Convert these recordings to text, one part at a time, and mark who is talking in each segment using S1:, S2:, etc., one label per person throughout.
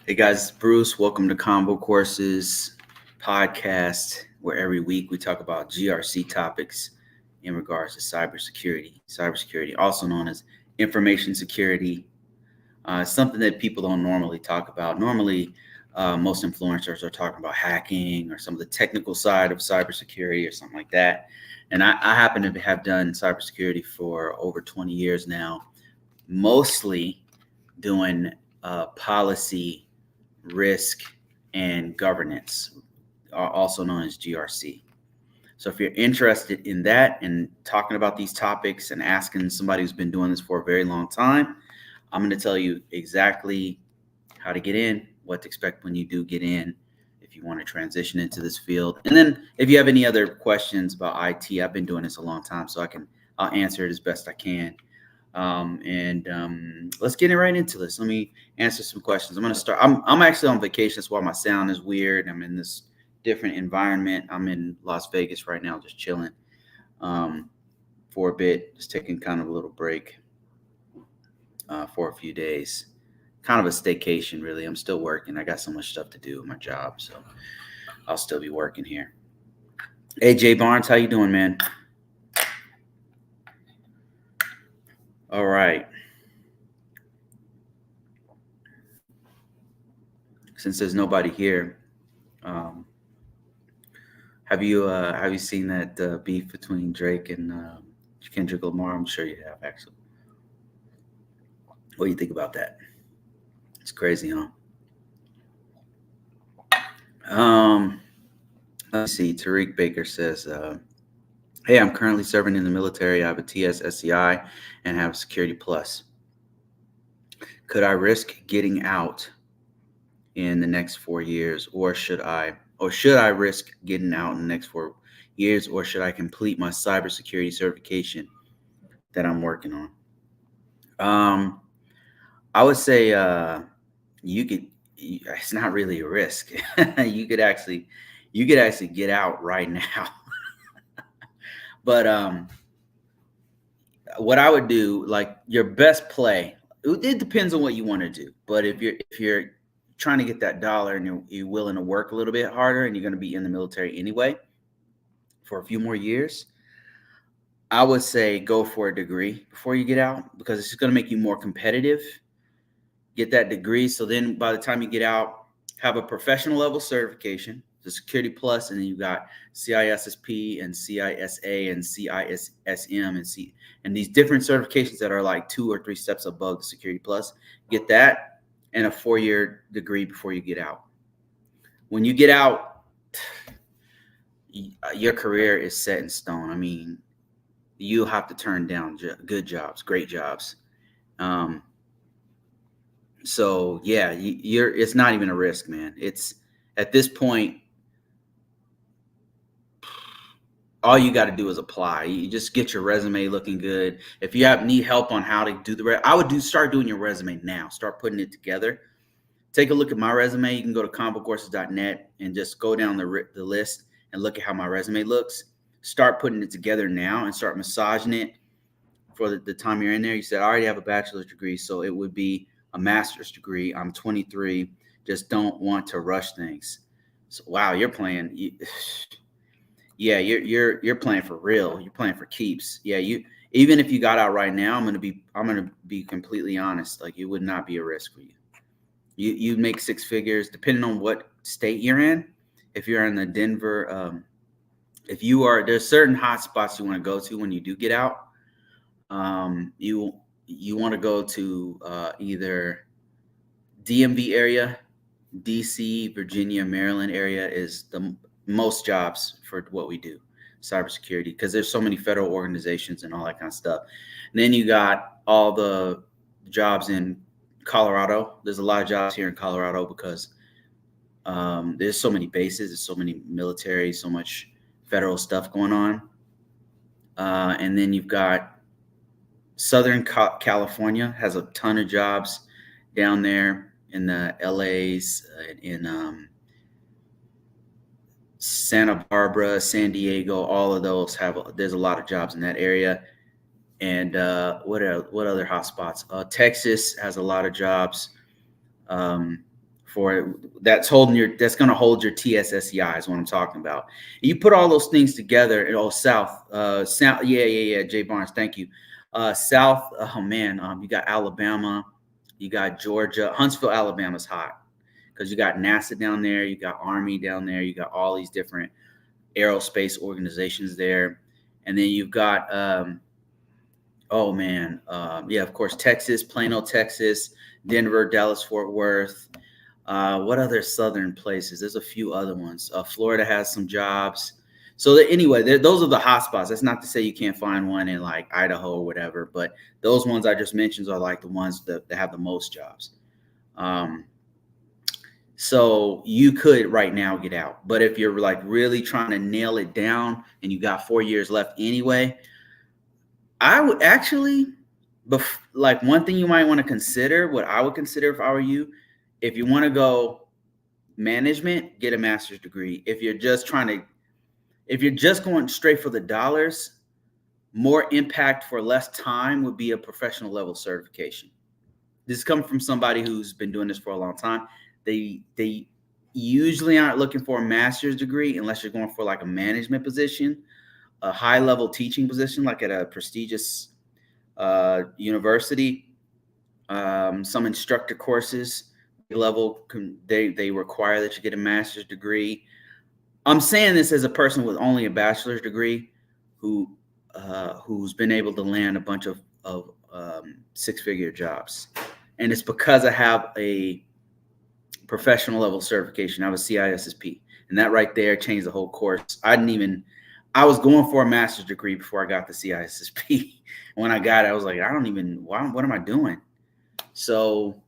S1: Hey guys, it's Bruce. Welcome to Convocourses podcast, where every week we talk about GRC topics in regards to cybersecurity. Cybersecurity, also known as information security, something that people don't normally talk about. Normally, most influencers are talking about hacking or some of the technical side of cybersecurity or something like that. And I happen to have done cybersecurity for over 20 years now, mostly doing policy, risk, and governance, also known as GRC. So if you're interested in that and talking about these topics and asking somebody who's been doing this for a very long time, I'm going to tell you exactly how to get in, what to expect when you do get in, if you want to transition into this field. And then if you have any other questions about IT, I've been doing this a long time, so I'll answer it as best I can. Let's get right into this. Let me answer some questions. I'm going to start. I'm actually on vacation. That's why my sound is weird. I'm in this different environment. I'm in Las Vegas right now, just chilling for a bit, just taking kind of a little break for a few days. Kind of a staycation, really. I'm still working. I got so much stuff to do with my job, so I'll still be working here. Hey, Jay Barnes, how you doing, man? All right. Since there's nobody here, have you seen that beef between Drake and Kendrick Lamar? I'm sure you have, actually. What do you think about that? It's crazy, huh? Let's see. Tariq Baker says, "Hey, I'm currently serving in the military. I have a TS SCI and have Security Plus. Could I risk getting out in the next 4 years, or should I risk getting out in the next 4 years, or should I complete my cybersecurity certification that I'm working on?" I would say you could. It's not really a risk. you could actually get out right now. But what I would do, like your best play, it depends on what you want to do. But if you're trying to get that dollar and you're willing to work a little bit harder and you're going to be in the military anyway for a few more years, I would say go for a degree before you get out, because it's going to make you more competitive. Get that degree, so then by the time you get out, have a professional level certification, the Security Plus, and then you got CISSP and CISA and CISSM and these different certifications that are like 2 or 3 steps above the Security Plus. Get that and a 4-year degree before you get out. When you get out, your career is set in stone. I mean, you'll have to turn down good jobs, great jobs. So yeah, it's not even a risk, man. It's at this point, all you got to do is apply. You just get your resume looking good. If you need help on how to do I would start doing your resume now. Start putting it together. Take a look at my resume. You can go to convocourses.net and just go down the list and look at how my resume looks. Start putting it together now and start massaging it for the time you're in there. You said, I already have a bachelor's degree, so it would be a master's degree. I'm 23. Just don't want to rush things. So, wow, you're playing. Yeah, you're playing for real. You're playing for keeps. Yeah, even if you got out right now, I'm gonna be completely honest. Like, it would not be a risk for you. You make 6 figures depending on what state you're in. If you're in the Denver, there's certain hot spots you want to go to when you do get out. You want to go to either DMV area, DC, Virginia, Maryland area is the most jobs for what we do, cybersecurity, because there's so many federal organizations and all that kind of stuff. And then you got all the jobs in Colorado. There's a lot of jobs here in Colorado because there's so many bases, there's so many military, so much federal stuff going on. And then you've got Southern California has a ton of jobs down there in the LAs, in Santa Barbara, San Diego. All of those there's a lot of jobs in that area. And what other hot spots? Texas has a lot of jobs that's going to hold your TSSCI is what I'm talking about. You put all those things together. South, yeah. Jay Barnes, thank you. South, oh man, you got Alabama, you got Georgia. Huntsville, Alabama's hot because you got NASA down there, you got Army down there, you got all these different aerospace organizations there, and then you've got of course, Texas, Plano, Texas, Denver, Dallas, Fort Worth. What other southern places? There's a few other ones. Florida has some jobs. So anyway, those are the hotspots. That's not to say you can't find one in like Idaho or whatever, but those ones I just mentioned are like the ones that have the most jobs. So you could right now get out. But if you're like really trying to nail it down and you got 4 years left anyway, I would actually, like one thing you might want to consider, what I would consider if I were you, if you want to go management, get a master's degree. If you're just going straight for the dollars, more impact for less time would be a professional level certification. This is coming from somebody who's been doing this for a long time. They usually aren't looking for a master's degree unless you're going for like a management position, a high level teaching position, like at a prestigious university. Some instructor courses level, they require that you get a master's degree. I'm saying this as a person with only a bachelor's degree who's been able to land a bunch of six-figure jobs. And it's because I have a professional level certification. I have a CISSP. And that right there changed the whole course. I was going for a master's degree before I got the CISSP. When I got it, I was like, what am I doing? So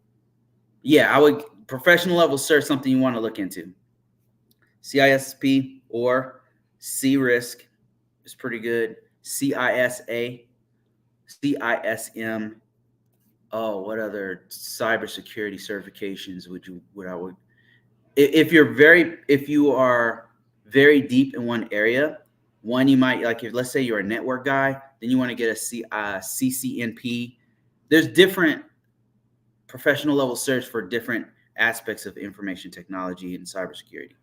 S1: yeah, professional level cert, something you want to look into. CISSP or CRISC is pretty good. CISA, CISM. Oh, what other cybersecurity certifications if you are very deep in one area, you might like, if let's say you're a network guy, then you want to get a CCNP. There's different professional level certs for different aspects of information technology and cybersecurity.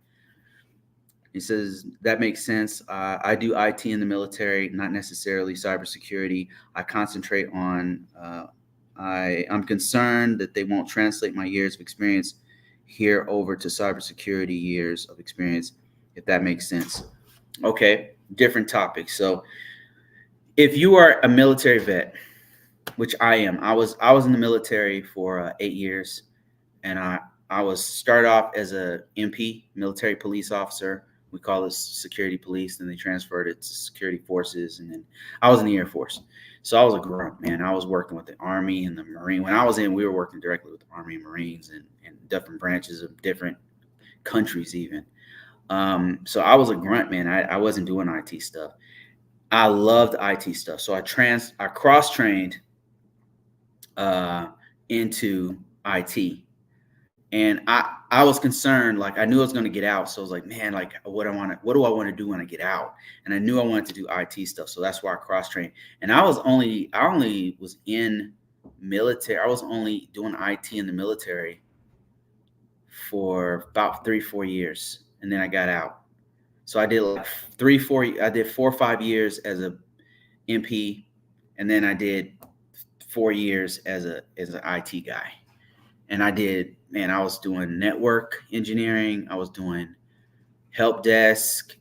S1: He says, that makes sense. I do IT in the military, not necessarily cybersecurity. I concentrate on, I'm concerned that they won't translate my years of experience here over to cybersecurity years of experience, if that makes sense. Okay, different topics. So if you are a military vet, which I am, I was in the military for 8 years, and I was started off as a MP, military police officer. We call this security police. Then they transferred it to security forces, and then I was in the Air Force. So I was a grunt, man. I was working with the Army and the Marine. When I was in, we were working directly with the Army and Marines and different branches of different countries even. So I was a grunt, man. I wasn't doing IT stuff. I loved IT stuff. So I cross-trained into IT. And I was concerned, like I knew I was going to get out. So I was like, man, like what do I want to do when I get out? And I knew I wanted to do IT stuff. So that's why I cross-trained. And I only was in military. I was only doing IT in the military for about 3-4 years. And then I got out. So I did like 4 or 5 years as a MP. And then I did 4 years as an IT guy. And I was doing network engineering. I was doing help desk.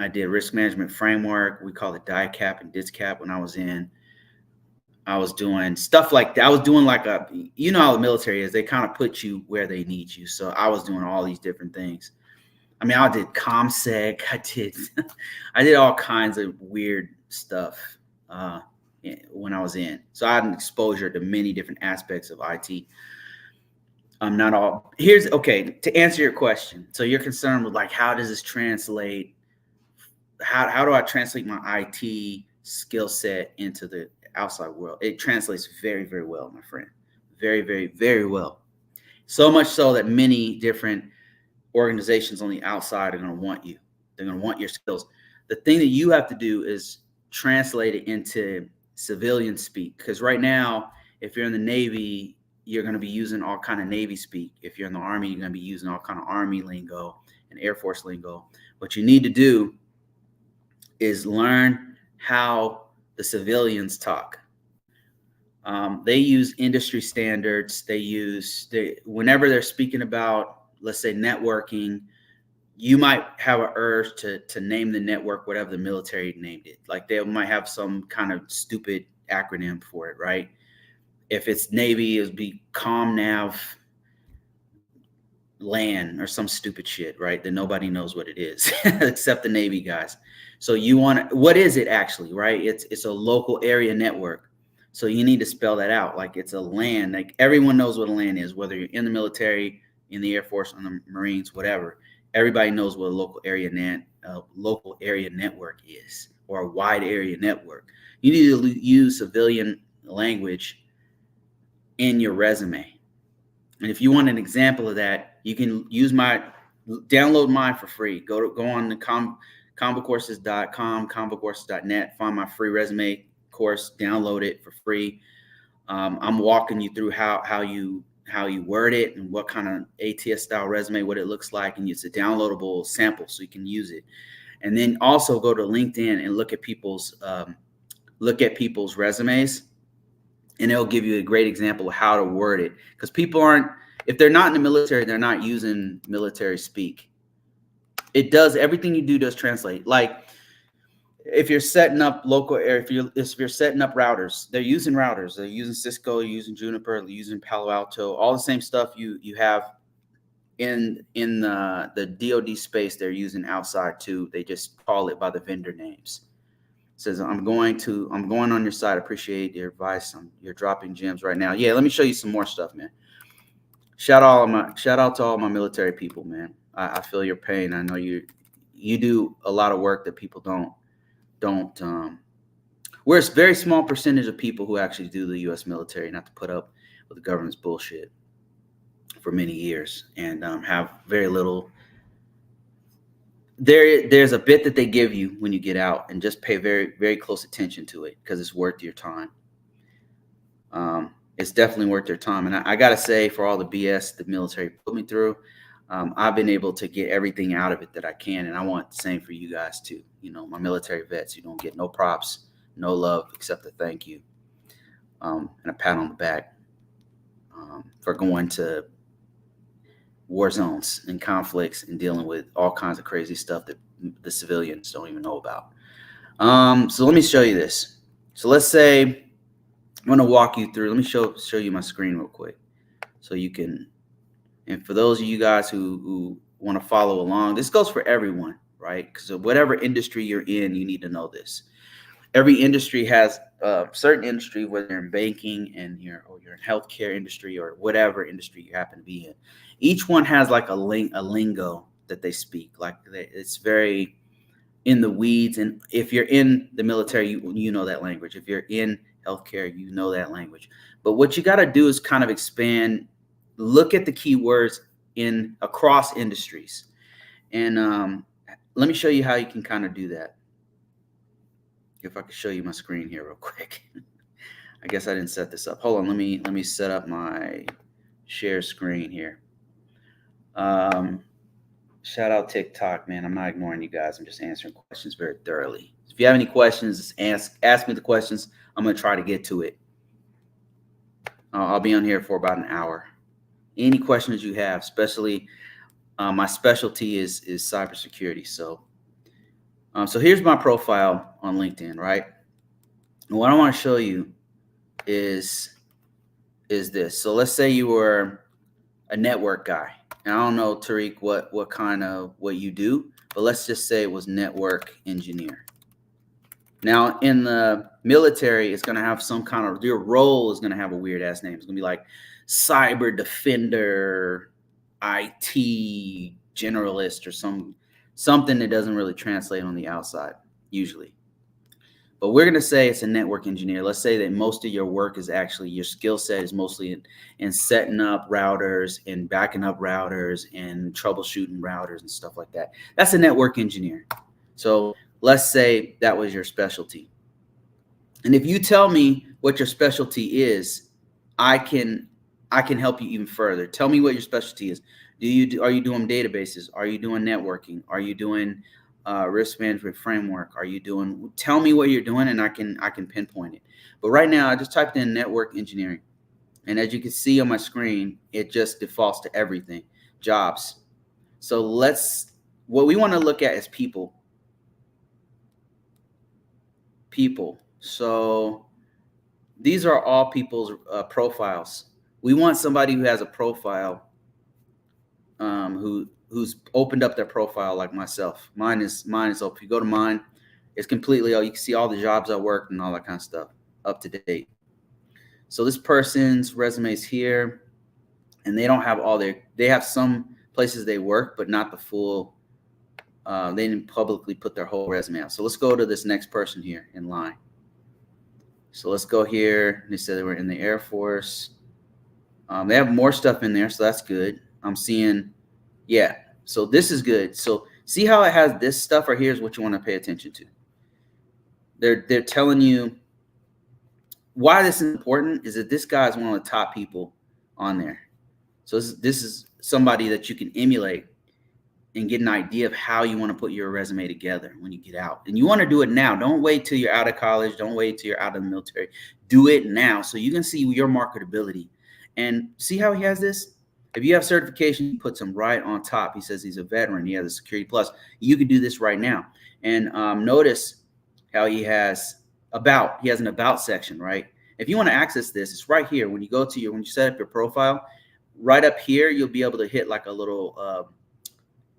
S1: I did risk management framework. We call it DICAP and DISCAP when I was in. I was doing stuff like that. I was doing like how the military is. They kind of put you where they need you. So I was doing all these different things. I mean, I did ComSec. I did all kinds of weird stuff when I was in. So I had an exposure to many different aspects of IT. To answer your question. So you're concerned with like, how does this translate? How do I translate my IT skill set into the outside world? It translates very, very well, my friend. Very, very, very well. So much so that many different organizations on the outside are going to want you. They're going to want your skills. The thing that you have to do is translate it into civilian speak. Because right now, if you're in the Navy, you're going to be using all kind of Navy speak. If you're in the Army, you're going to be using all kind of Army lingo and Air Force lingo. What you need to do is learn how the civilians talk. They use industry standards. Whenever they're speaking about, let's say, networking, you might have an urge to name the network whatever the military named it. Like they might have some kind of stupid acronym for it, right? If it's Navy, it would be ComNav LAN or some stupid shit, right? That nobody knows what it is except the Navy guys. So what is it actually, right? It's a local area network. So you need to spell that out. Like it's a LAN. Like everyone knows what a LAN is, whether you're in the military, in the Air Force, on the Marines, whatever. Everybody knows what a local area network is, or a wide area network. You need to use civilian language in your resume. And if you want an example of that, you can download mine for free. Go on the Convocourses.com, Convocourses.net, find my free resume course, download it for free. I'm walking you through how you word it and what kind of ATS style resume, what it looks like, and it's a downloadable sample so you can use it. And then also go to LinkedIn and look at people's resumes, and it'll give you a great example of how to word it. Because if they're not in the military, they're not using military speak. Everything you do does translate. Like if you're setting up if you're setting up routers, they're using routers. They're using Cisco, they're using Juniper, they're using Palo Alto, all the same stuff you have in the DoD space. They're using outside too. They just call it by the vendor names. It says I'm going on your site. Appreciate your advice. You're dropping gems right now. Yeah, let me show you some more stuff, man. Shout out to all my military people, man. I feel your pain. I know you do a lot of work that people don't. We're a very small percentage of people who actually do the U.S. military, not to put up with the government's bullshit for many years, and have very little. There's a bit that they give you when you get out, and just pay very, very close attention to it because it's worth your time. It's definitely worth your time. And I got to say, for all the BS the military put me through, I've been able to get everything out of it that I can. And I want the same for you guys too. You know, my military vets, you don't get no props, no love, except a thank you and a pat on the back for going to war zones and conflicts and dealing with all kinds of crazy stuff that the civilians don't even know about. So let me show you this. So let's say I'm going to walk you through. Let me show you my screen real quick so you can. And for those of you guys who want to follow along, this goes for everyone, right? Because whatever industry you're in, you need to know this. Every industry has certain industry, whether you're in banking or you're in healthcare industry or whatever industry you happen to be in. Each one has like a lingo that they speak. Like it's very in the weeds. And if you're in the military, you know that language. If you're in healthcare, you know that language. But what you got to do is kind of expand, look at the keywords across industries. And let me show you how you can kind of do that. If I could show you my screen here real quick. I guess I didn't set this up. Hold on, let me set up my share screen here. Shout out TikTok, man. I'm not ignoring you guys. I'm just answering questions very thoroughly. If you have any questions, ask me the questions. I'm going to try to get to it. I'll be on here for about an hour. Any questions you have, especially my specialty is cybersecurity. So here's my profile on LinkedIn, right? And what I want to show you is this. So let's say you were a network guy. And I don't know, Tariq, what you do, but let's just say it was network engineer. Now in the military, it's going to have some kind of, your role is going to have a weird ass name. It's going to be like cyber defender, IT generalist, or something that doesn't really translate on the outside usually. But we're going to say it's a network engineer. Let's say that most of your work is actually, your skill set is mostly in setting up routers and backing up routers and troubleshooting routers and stuff like that. That's a network engineer. So let's say that was your specialty. And if you tell me what your specialty is, I can I can help you even further. Tell me what your specialty is. Are you doing databases? Are you doing networking? Are you doing risk management framework? Are you doing? Tell me what you're doing, and I can pinpoint it. But right now, I just typed in network engineering, and as you can see on my screen, it just defaults to everything, jobs. So what we want to look at is people. People. So these are all people's profiles. We want somebody who has a profile, who's opened up their profile like myself. Mine is open. If you go to mine, it's completely, you can see all the jobs I worked and all that kind of stuff, up to date. So this person's resume is here, and they don't have they have some places they work, but not the full. They didn't publicly put their whole resume out. So let's go to this next person here in line. So let's go here. They said they were in the Air Force. They have more stuff in there, so that's good. I'm seeing, yeah. So this is good. So see how it has this stuff right here is what you want to pay attention to. They're telling you why this is important is that this guy is one of the top people on there. So this is somebody that you can emulate and get an idea of how you want to put your resume together when you get out. And you want to do it now. Don't wait till you're out of college. Don't wait till you're out of the military. Do it now so you can see your marketability. And see how he has this? If you have certification, he puts them right on top. He says he's a veteran. He has a Security Plus. You can do this right now. And notice how he has an about section, right? If you want to access this, it's right here. When you set up your profile, right up here, you'll be able to hit like a little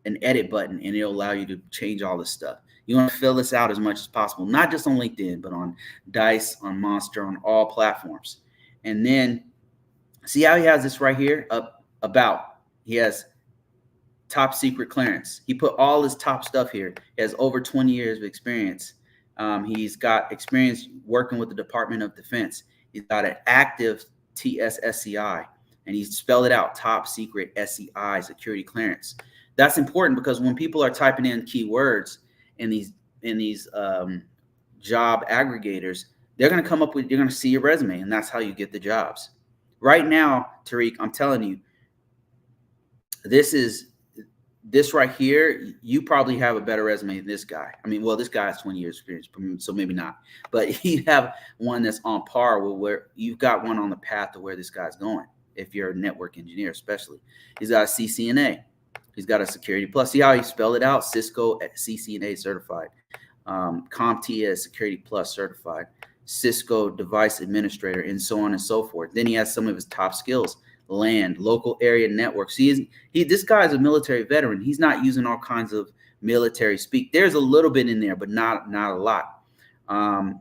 S1: an edit button, and it'll allow you to change all this stuff. You want to fill this out as much as possible, not just on LinkedIn, but on Dice, on Monster, on all platforms. And then see how he has this right here about. He has top secret clearance. He put all his top stuff here. He has over 20 years of experience. He's got experience working with the Department of Defense. He's got an active TSSCI, and he's spelled it out, top secret SCI, security clearance. That's important because when people are typing in keywords in these job aggregators, you're going to see your resume, and that's how you get the jobs. Right now, Tariq, I'm telling you, this right here, you probably have a better resume than this guy. I mean, well, this guy has 20 years experience, so maybe not. But you have one that's on par with where you've got one on the path to where this guy's going. If you're a network engineer, especially, he's got a CCNA. He's got a Security Plus. See how he spelled it out? Cisco CCNA certified, CompTIA Security Plus certified, Cisco Device Administrator, and so on and so forth. Then he has some of his top skills: LAN, local area networks. This guy is a military veteran. He's not using all kinds of military speak. There's a little bit in there, but not a lot.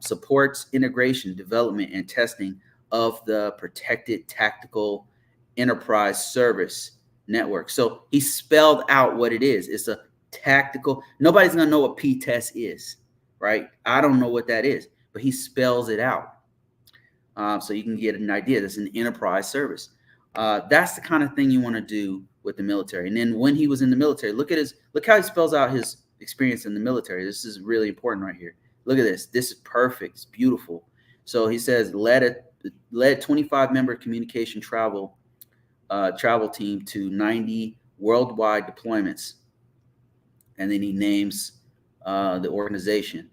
S1: Supports integration, development, and testing of the protected tactical enterprise service network. So he spelled out what it is. It's a tactical. Nobody's gonna know what P-test is, right? I don't know what that is, but he spells it out, so you can get an idea. That's an enterprise service. That's the kind of thing you want to do with the military. And then when he was in the military, look how he spells out his experience in the military. This is really important right here. Look at this. This is perfect. It's beautiful. So he says led 25-member communication travel team to 90 worldwide deployments. And then he names the organization.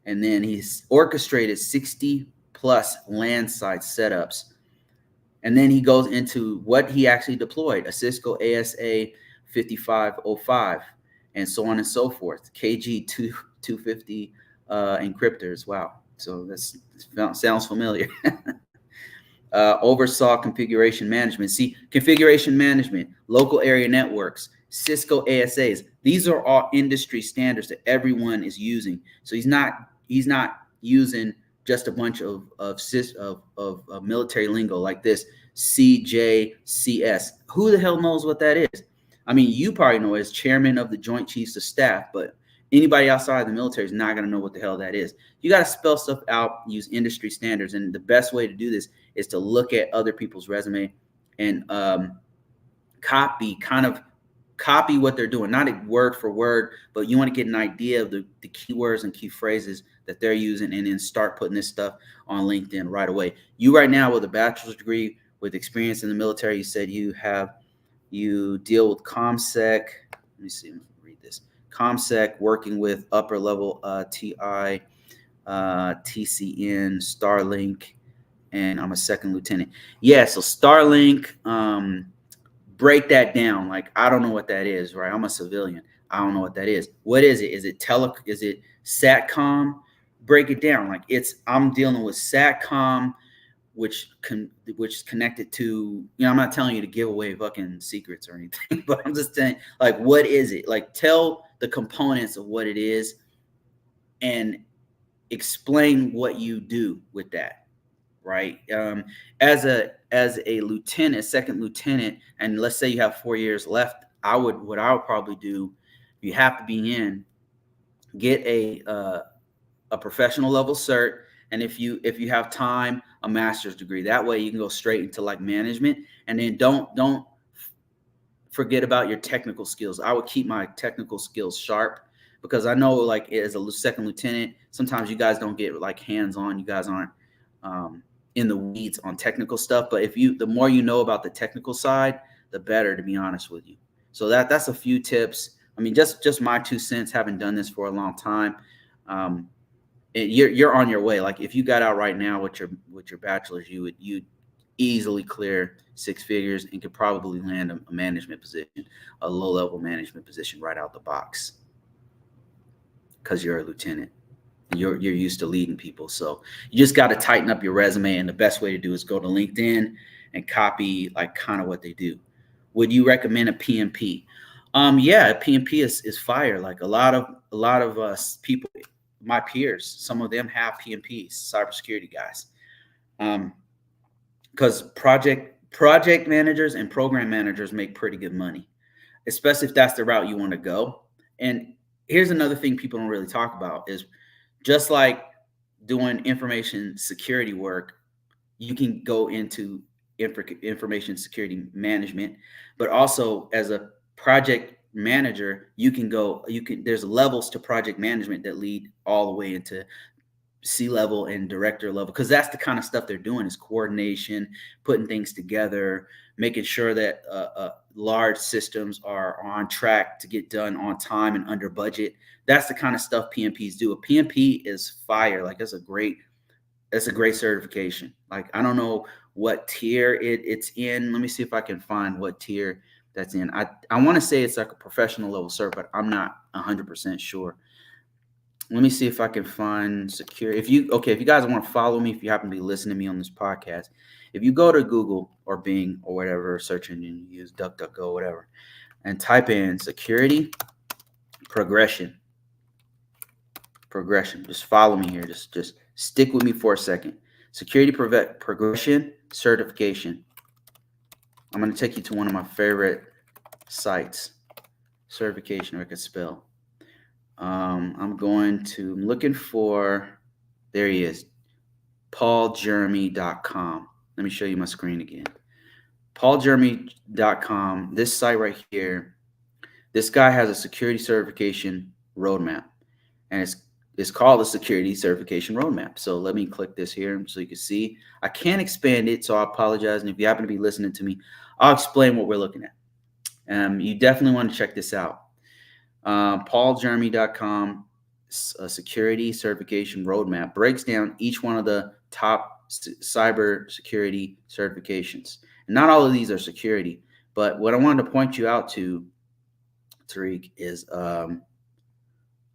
S1: And then he's orchestrated 60 plus land site setups. And then he goes into what he actually deployed: a Cisco ASA 5505, and so on and so forth. KG 250 encryptors. Wow. So that sounds familiar. Oversaw configuration management. See, configuration management, local area networks, Cisco ASAs. These are all industry standards that everyone is using. So he's not using just a bunch of military lingo like this CJCS. Who the hell knows what that is? I mean, you probably know it as Chairman of the Joint Chiefs of Staff, but anybody outside of the military is not going to know what the hell that is. You got to spell stuff out, use industry standards, and the best way to do this is to look at other people's resume and copy what they're doing, not word for word, but you want to get an idea of the keywords and key phrases that they're using, and then start putting this stuff on LinkedIn right away. You right now with a bachelor's degree with experience in the military. You said you deal with ComSec. Let me see. Let me read this. ComSec, working with upper level TI, TCN, Starlink, and I'm a second lieutenant. Yeah, so Starlink. Break that down. Like, I don't know what that is, right? I'm a civilian. I don't know what that is. What is it? Is it is it SATCOM? Break it down. Like, I'm dealing with SATCOM, which is connected to, I'm not telling you to give away fucking secrets or anything, but I'm just saying, like, what is it? Like, tell the components of what it is and explain what you do with that, right? As a lieutenant, second lieutenant, and let's say you have 4 years left, what I would probably do, you have to be in, get a professional level cert, and if you have time, a master's degree. That way you can go straight into like management, and then don't forget about your technical skills. I would keep my technical skills sharp, because I know, like, as a second lieutenant, sometimes you guys don't get like hands-on. You guys aren't in the weeds on technical stuff. But the more you know about the technical side, the better, to be honest with you. So that's a few tips. I mean, just my 2 cents, having done this for a long time. You're on your way. Like, if you got out right now with your bachelor's, you'd easily clear 6 figures and could probably land a management position, a low-level management position right out the box, because you're a lieutenant and you're used to leading people. So you just got to tighten up your resume, and the best way to do is go to LinkedIn and copy like kind of what they do. Would you recommend a PMP? Yeah, a PMP is fire. Like, a lot of us people, my peers, some of them have PMPs, cybersecurity guys. Because project managers and program managers make pretty good money, especially if that's the route you want to go. And here's another thing people don't really talk about is, just like doing information security work, you can go into information security management, but also as a project manager, there's levels to project management that lead all the way into C-level and director level, because that's the kind of stuff they're doing, is coordination, putting things together, making sure that large systems are on track to get done on time and under budget. That's the kind of stuff PMPs do. A PMP is fire. Like, that's a great certification. Like, I don't know what tier it's in. Let me see if I can find what tier that's in. I want to say it's like a professional level cert, but I'm not 100% sure. Let me see if I can find secure. If you guys want to follow me, if you happen to be listening to me on this podcast, if you go to Google or Bing or whatever search engine you use, DuckDuckGo, whatever, and type in security progression. Just follow me here. Just stick with me for a second. Security progression certification. I'm going to take you to one of my favorite sites. Certification, or I could spell. I'm looking for, there he is, pauljeremy.com. Let me show you my screen again. pauljeremy.com, this site right here, this guy has a security certification roadmap, and it's called the security certification roadmap. So let me click this here so you can see. I can't expand it, so I apologize. And if you happen to be listening to me, I'll explain what we're looking at. You definitely want to check this out. pauljeremy.com, security certification roadmap, breaks down each one of the top cyber security certifications. And not all of these are security, but what I wanted to point you out to, Tariq, is am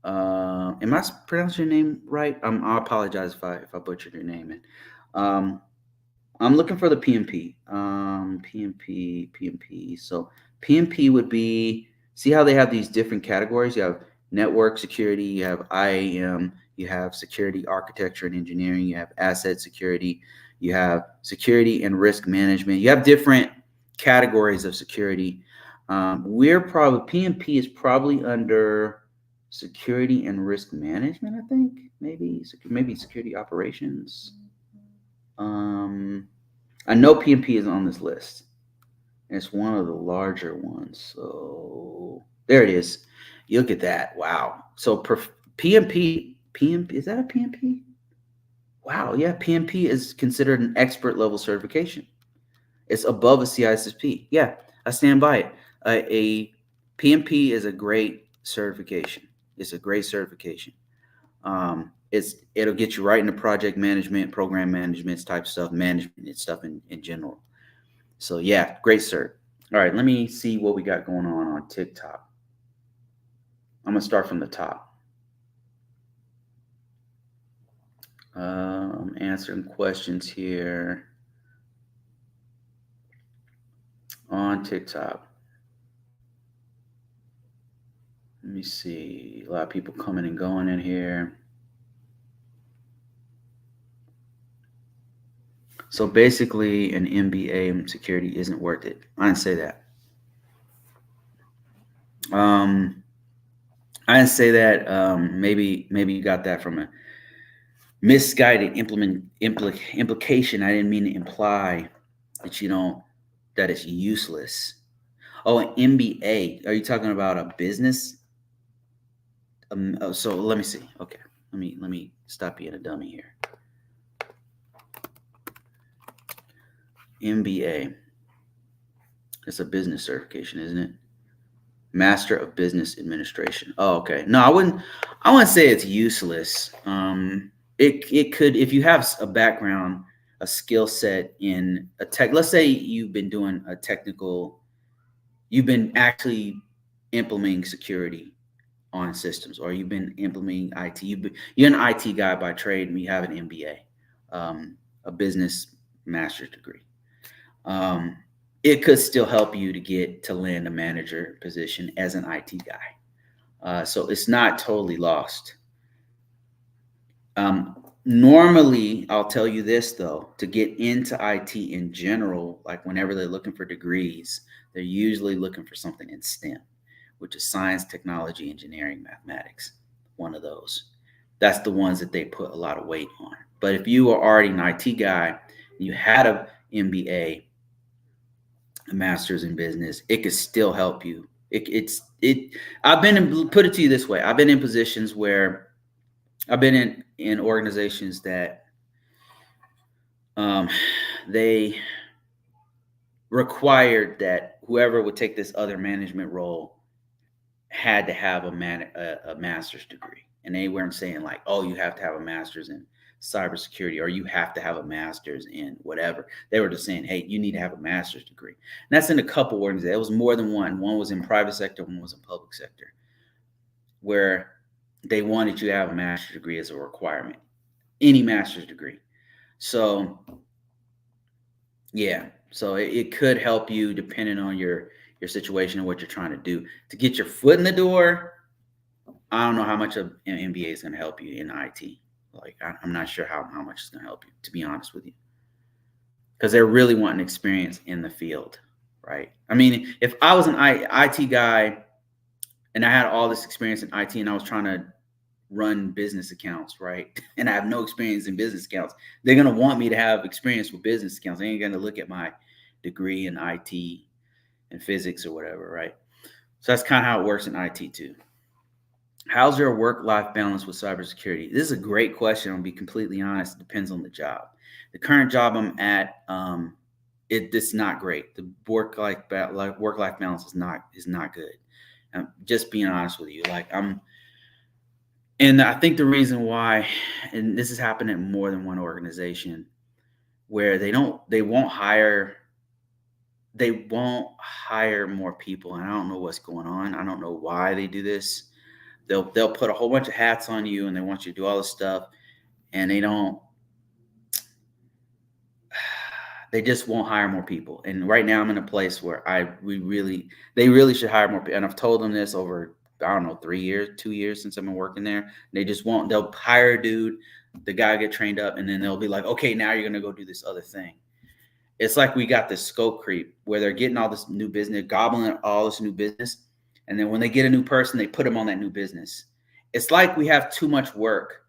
S1: I pronouncing your name right? I apologize if I butchered your name. I'm looking for the PMP. PMP. So PMP would be, see how they have these different categories? You have network security, you have IAM, you have security architecture and engineering, you have asset security, you have security and risk management. You have different categories of security. PMP is probably under security and risk management, I think. Maybe security operations. I know PMP is on this list. It's one of the larger ones. So there it is. You look at that. Wow. So PMP, is that a PMP? Wow. Yeah. PMP is considered an expert level certification. It's above a CISSP. Yeah, I stand by it. A PMP is a great certification. It's a great certification. It'll get you right into project management, program management type stuff, management and stuff in general. So yeah, great cert. All right, let me see what we got going on TikTok. I'm gonna start from the top. Answering questions here on TikTok. Let me see. A lot of people coming and going in here. So basically, an MBA in security isn't worth it. I didn't say that. I didn't say that. Maybe you got that from a misguided implication. I didn't mean to imply that that it's useless. Oh, an MBA. Are you talking about a business? So let me see. Okay, let me stop being a dummy here. MBA. It's a business certification, isn't it? Master of Business Administration. Oh, okay. No, I wouldn't say it's useless. It could, if you have a background, a skill set in a tech. Let's say you've been doing you've been actually implementing security on systems, or you've been implementing IT. You're an IT guy by trade, and you have an MBA, a business master's degree. It could still help you to land a manager position as an IT guy. So it's not totally lost. Normally, I'll tell you this though, to get into IT in general, like whenever they're looking for degrees, they're usually looking for something in STEM, which is science, technology, engineering, mathematics. One of those. That's the ones that they put a lot of weight on. But if you are already an IT guy, and you had an MBA, a master's in business, it could still help you. Put it to you this way. I've been in positions where I've been in organizations that they required that whoever would take this other management role had to have a master's degree. And they weren't saying like, oh, you have to have a master's in cybersecurity, or you have to have a master's in whatever. They were just saying, hey, you need to have a master's degree. And that's in a couple organizations. It was more than one. One was in private sector, one was in public sector, where they wanted you to have a master's degree as a requirement, any master's degree. So yeah, so it could help you depending on your situation and what you're trying to do. To get your foot in the door, I don't know how much an MBA is going to help you in IT. Like, I'm not sure how much it's going to help you, to be honest with you, because they're really wanting experience in the field, right? I mean, if I was an IT guy and I had all this experience in IT and I was trying to run business accounts, right, and I have no experience in business accounts, they're going to want me to have experience with business accounts. They ain't going to look at my degree in IT and physics or whatever, right? So that's kind of how it works in IT too. How's your work-life balance with cybersecurity? This is a great question. I'll be completely honest. It depends on the job. The current job I'm at, it's not great. The work-life balance is not good. Just being honest with you, and I think the reason why, and this has happened at more than one organization, where they won't hire more people, and I don't know what's going on. I don't know why they do this. They'll put a whole bunch of hats on you, and they want you to do all this stuff, and they just won't hire more people. And right now I'm in a place where they really should hire more people. And I've told them this over, I don't know, 2 years since I've been working there. They just won't. They'll hire a dude, the guy get trained up, and then they'll be like, okay, now you're going to go do this other thing. It's like we got this scope creep where they're getting all this new business, gobbling all this new business. And then when they get a new person, they put them on that new business. It's like we have too much work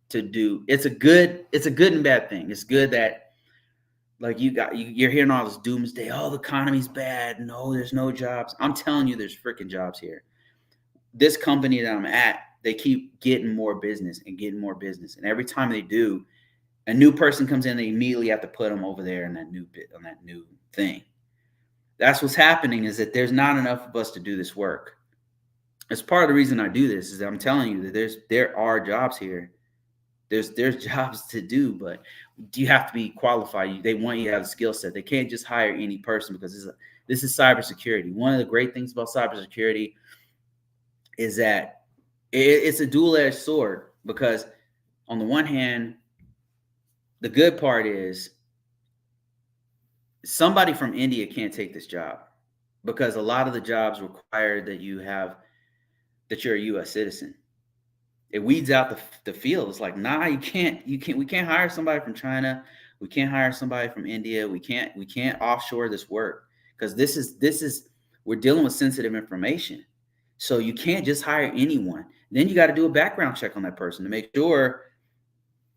S1: to do. It's a good and bad thing. It's good that like you're hearing all this doomsday. Oh, the economy's bad. No, there's no jobs. I'm telling you, there's freaking jobs here. This company that I'm at, they keep getting more business and getting more business. And every time they do, A new person comes in, they immediately have to put them over there in that new bit on that new thing. That's what's happening, is that there's not enough of us to do this work. It's part of the reason I do this, is that I'm telling you that there are jobs here. There's jobs to do, but you have to be qualified. They want you to have a skill set. They can't just hire any person, because this is cybersecurity. One of the great things about cybersecurity is that it's a dual-edged sword, because on the one hand, the good part is somebody from India can't take this job, because a lot of the jobs require that you're a U.S. citizen. It weeds out the field. It's like, nah, we can't hire somebody from China. We can't hire somebody from India. We can't offshore this work, because this is we're dealing with sensitive information. So you can't just hire anyone. Then you got to do a background check on that person to make sure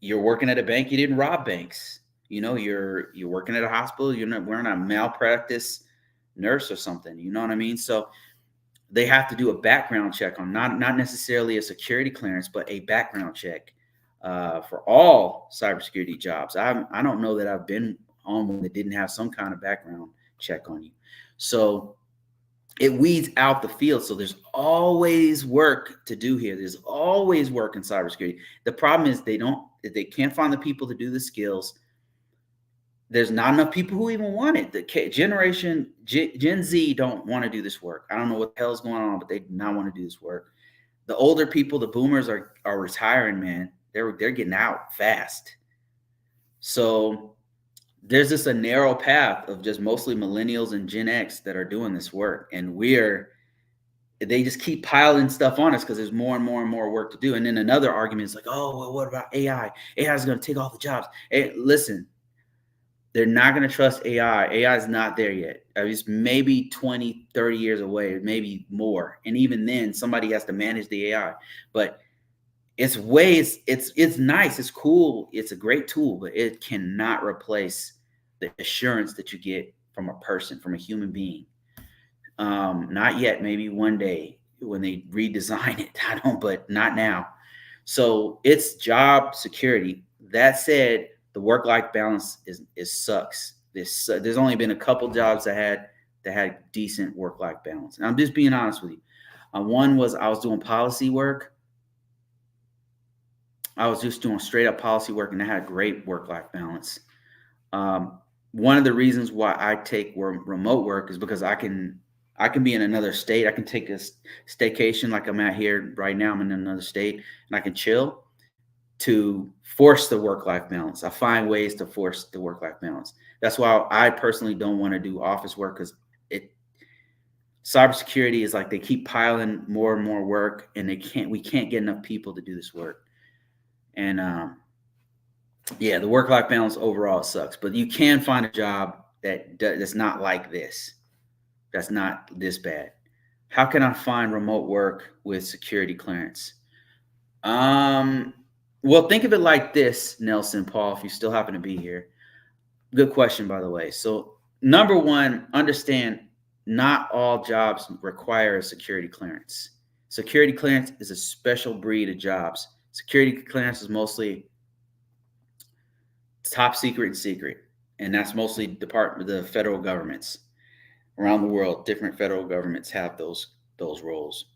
S1: you're working at a bank, you didn't rob banks. You're working at a hospital, we're not a malpractice nurse or something. You know what I mean? So they have to do a background check on not necessarily a security clearance, but a background check for all cybersecurity jobs. I don't know that I've been on one that didn't have some kind of background check on you. So it weeds out the field. So there's always work to do here. There's always work in cybersecurity. The problem is they can't find the people to do the skills. There's not enough people who even want it. The Gen Z don't want to do this work. I don't know what the hell's going on, but they do not want to do this work. The older people, the boomers, are retiring, man. They're getting out fast. So there's just a narrow path of just mostly millennials and Gen X that are doing this work. And they just keep piling stuff on us because there's more and more and more work to do. And then another argument is like, oh, well, what about AI? AI is going to take all the jobs. Hey, listen. They're not going to trust AI. AI is not there yet. It's maybe 20, 30 years away, maybe more. And even then, somebody has to manage the AI. But it's nice. It's cool. It's a great tool, but it cannot replace the assurance that you get from a person, from a human being. Not yet. Maybe one day when they redesign it. But not now. So it's job security. That said, the work-life balance sucks. There's only been a couple jobs that had decent work-life balance. And I'm just being honest with you. One was I was doing policy work. I was just doing straight up policy work, and I had great work-life balance. One of the reasons why I take remote work is because I can be in another state. I can take a staycation like I'm at here right now. I'm in another state, and I can chill to force the work-life balance. I find ways to force the work-life balance. That's why I personally don't want to do office work, because cybersecurity is like they keep piling more and more work, and we can't get enough people to do this work. And the work-life balance overall sucks. But you can find a job that's not like this. That's not this bad. How can I find remote work with security clearance? Well, think of it like this, Nelson, Paul, if you still happen to be here. Good question, by the way. So, number one, understand not all jobs require a security clearance. Security clearance is a special breed of jobs. Security clearance is mostly top secret and secret, and that's mostly the federal governments around the world. Different federal governments have those roles.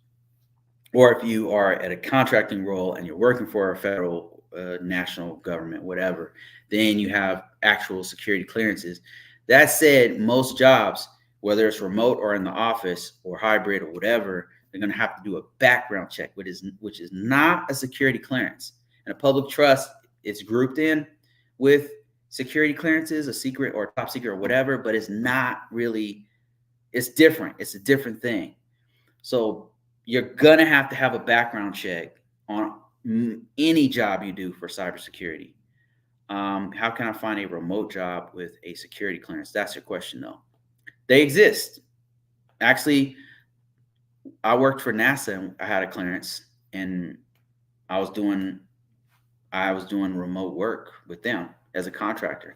S1: Or if you are at a contracting role and you're working for a federal, national government, whatever, then you have actual security clearances. That said, most jobs, whether it's remote or in the office or hybrid or whatever, they're going to have to do a background check, which is not a security clearance. And a public trust is grouped in with security clearances, a secret or top secret or whatever, but it's not really, it's different. It's a different thing. So you're going to have a background check on any job you do for cybersecurity. How can I find a remote job with a security clearance? That's your question, though. They exist. Actually, I worked for NASA and I had a clearance, and I was doing remote work with them as a contractor.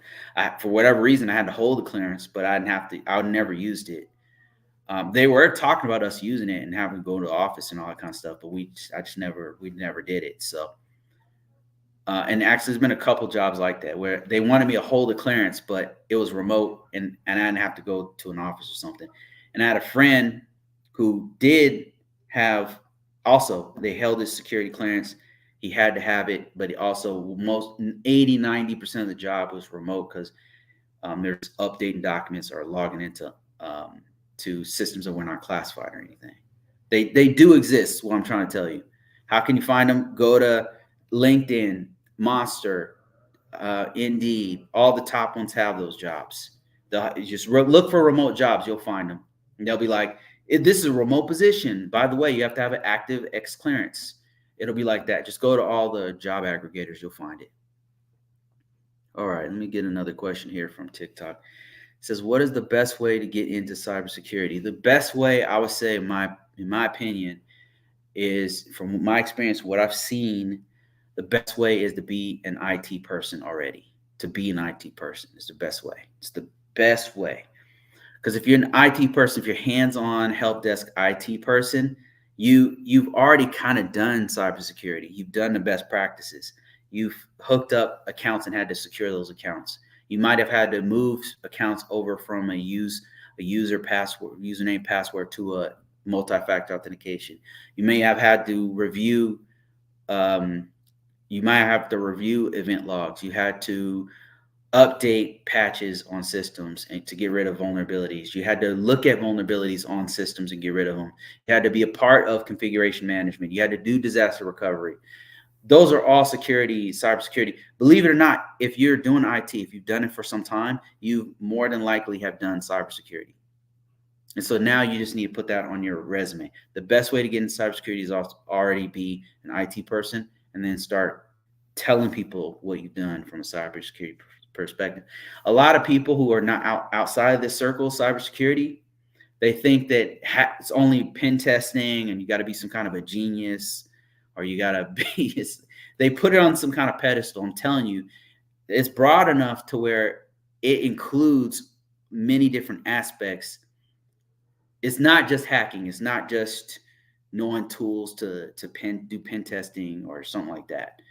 S1: For whatever reason, I had to hold the clearance, but I never used it. They were talking about us using it and having to go to the office and all that kind of stuff, but we never did it. So And actually, there's been a couple jobs like that where they wanted me to hold a clearance, but it was remote, and I didn't have to go to an office or something. And I had a friend who did have, also, they held his security clearance. He had to have it, but he also, most 80-90% of the job was remote because there's updating documents or logging into to systems that were not classified or anything. They do exist. What I'm trying to tell you. How can you find them? Go to LinkedIn, Monster, Indeed. All the top ones have those jobs. Just look for remote jobs. You'll find them. And they'll be like, this is a remote position. By the way, you have to have an active X clearance. It'll be like that. Just go to all the job aggregators. You'll find it. All right, let me get another question here from TikTok. It says, what is the best way to get into cybersecurity? The best way, I would say, in my opinion, is, from my experience, what I've seen, the best way is to be an IT person already. To be an IT person is the best way. It's the best way. Because if you're an IT person, if you're hands-on help desk IT person, you've already kind of done cybersecurity. You've done the best practices. You've hooked up accounts and had to secure those accounts. You might have had to move accounts over from a username password to a multi-factor authentication. You may have had to review event logs. You had to update patches on systems and to get rid of vulnerabilities. You had to look at vulnerabilities on systems and get rid of them. You had to be a part of configuration management. You had to do disaster recovery. Those are all cybersecurity. Believe it or not, if you're doing IT, if you've done it for some time, you more than likely have done cybersecurity. And so now you just need to put that on your resume. The best way to get into cybersecurity is already be an IT person and then start telling people what you've done from a cybersecurity perspective. A lot of people who are not outside of this circle of cybersecurity, they think that it's only pen testing and you got to be some kind of a genius, or you got to be, they put it on some kind of pedestal. I'm telling you, it's broad enough to where it includes many different aspects. It's not just hacking. It's not just knowing tools to do pen testing or something like that.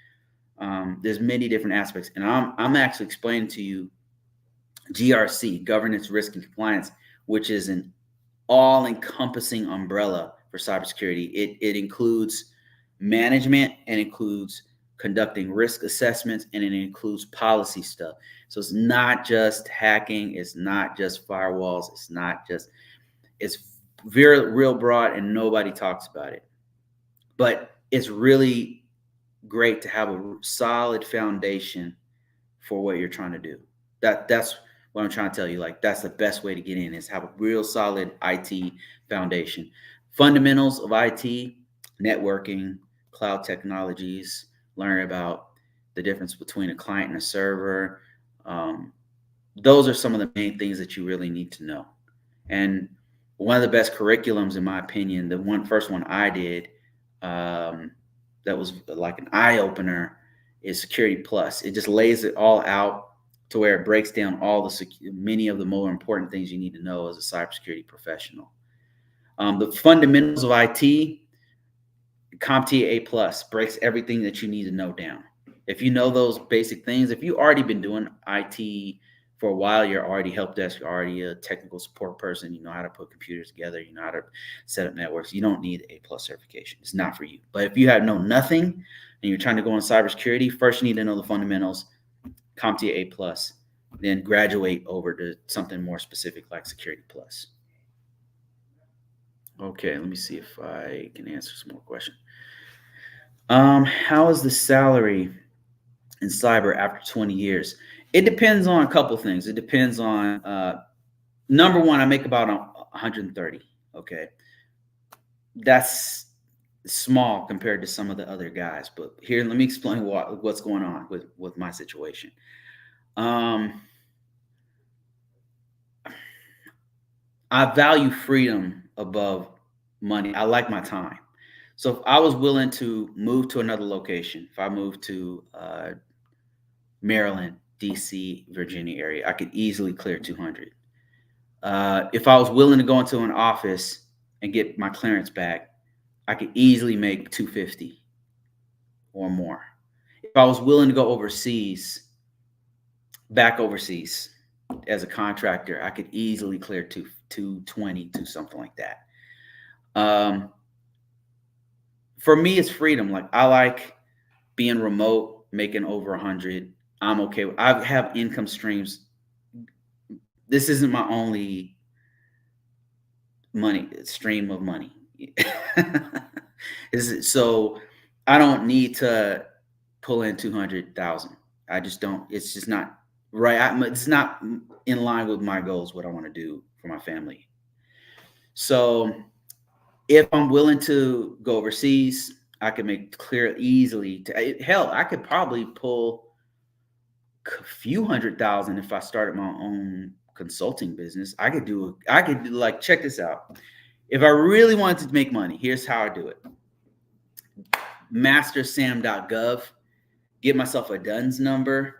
S1: There's many different aspects, and I'm actually explaining to you GRC, governance, risk, and compliance, which is an all-encompassing umbrella for cybersecurity. It includes management, and includes conducting risk assessments, and it includes policy stuff. So it's not just hacking. It's not just firewalls. It's very real broad, and nobody talks about it. But it's really great to have a solid foundation for what you're trying to do. That's what I'm trying to tell you. Like, that's the best way to get in, is have a real solid IT foundation. Fundamentals of IT, networking, cloud technologies, learn about the difference between a client and a server. Those are some of the main things that you really need to know. And one of the best curriculums, in my opinion, the first one I did, that was like an eye opener, is Security Plus. It just lays it all out to where it breaks down many of the more important things you need to know as a cybersecurity professional. The fundamentals of IT, CompTIA A Plus breaks everything that you need to know down. If you know those basic things, if you've already been doing IT for a while, you're already help desk, you're already a technical support person, you know how to put computers together, you know how to set up networks, you don't need A Plus certification. It's not for you. But if you have known nothing and you're trying to go in cybersecurity, first you need to know the fundamentals, CompTIA A Plus, then graduate over to something more specific like Security Plus. Okay, let me see if I can answer some more questions. How is the salary in cyber after 20 years? It depends on a couple things. It depends on, number one, I make about 130. Okay. That's small compared to some of the other guys. But here, let me explain what's going on with my situation. I value freedom above money. I like my time. So if I was willing to move to another location, if I moved to Maryland, DC, Virginia area, I could easily clear 200. If I was willing to go into an office and get my clearance back, I could easily make 250 or more. if I was willing to go back overseas as a contractor, I could easily clear 220 to something like that. For me, it's freedom. Like, I like being remote, making over 100. I'm okay. I have income streams. This isn't my only stream of money. So I don't need to pull in 200,000. I just don't. It's just not right. It's not in line with my goals, what I want to do for my family. So if I'm willing to go overseas, I can make clear easily. Hell, I could probably pull a few 100,000 if I started my own consulting business. Like, check this out. If I really wanted to make money, here's how I do it. mastersam.gov, get myself a DUNS number.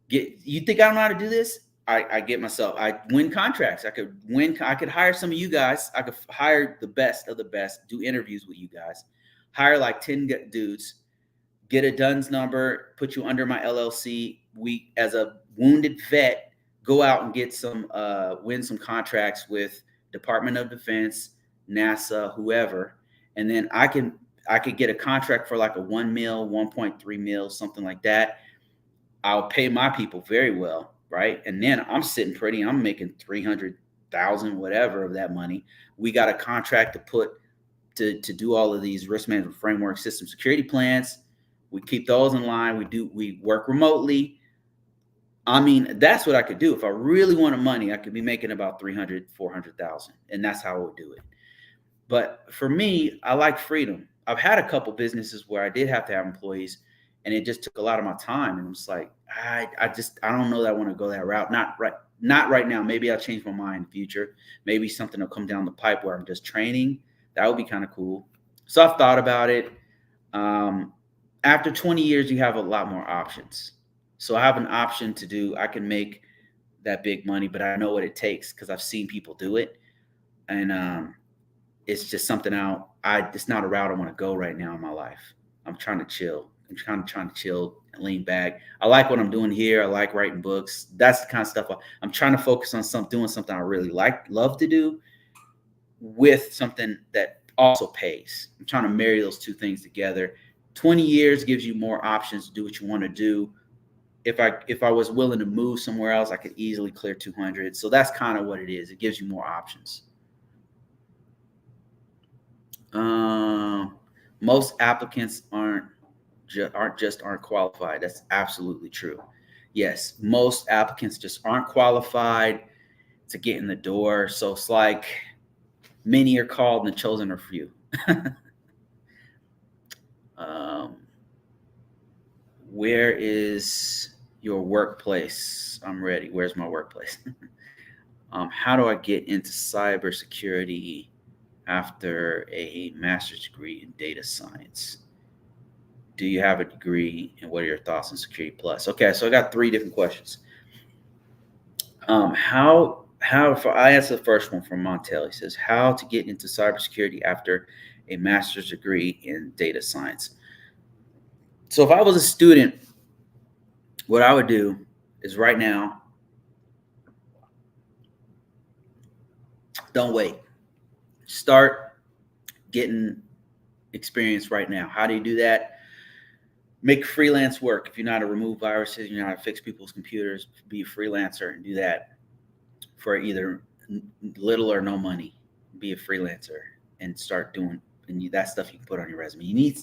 S1: You think I don't know how to do this? I win contracts. I could hire some of you guys. I could hire the best of the best, do interviews with you guys, hire like 10 dudes, get a DUNS number, put you under my LLC. We, as a wounded vet, go out and get win some contracts with Department of Defense, NASA, whoever. And then I could get a contract for like a 1 mil, 1.3 mil, something like that. I'll pay my people very well, right? And then I'm sitting pretty. I'm making 300,000, whatever, of that money. We got a contract to do all of these risk management framework system security plans. We keep those in line. We work remotely. I mean, that's what I could do. If I really wanted money, I could be making about 300, 400,000. And that's how I would do it. But for me, I like freedom. I've had a couple businesses where I did have to have employees, and it just took a lot of my time. And I'm just like, I don't know that I want to go that route. Not right now. Maybe I'll change my mind in the future. Maybe something will come down the pipe where I'm just training. That would be kind of cool. So I've thought about it. After 20 years, you have a lot more options. So I have an option I can make that big money, but I know what it takes because I've seen people do it. And it's just something it's not a route I want to go right now in my life. I'm trying to chill. I'm trying to chill and lean back. I like what I'm doing here. I like writing books. That's the kind of stuff I'm trying to focus on, doing something I really love to do with something that also pays. I'm trying to marry those two things together. 20 years gives you more options to do what you want to do. If I was willing to move somewhere else, I could easily clear 200. So that's kind of what it is. It gives you more options. Most applicants aren't qualified. That's absolutely true. Yes, most applicants just aren't qualified to get in the door. So it's like many are called and the chosen are few. Where is your workplace? I'm ready. Where's my workplace? How do I get into cybersecurity after a master's degree in data science? Do you have a degree, and what are your thoughts on Security Plus? Okay, so I got 3 different questions. I answer the first one from Montel. He says, how to get into cybersecurity after a master's degree in data science. So if I was a student, what I would do is right now, don't wait. Start getting experience right now. How do you do that? Make freelance work. If you know how to remove viruses, you know how to fix people's computers, be a freelancer and do that for either little or no money. Be a freelancer and start doing, that stuff you can put on your resume. You need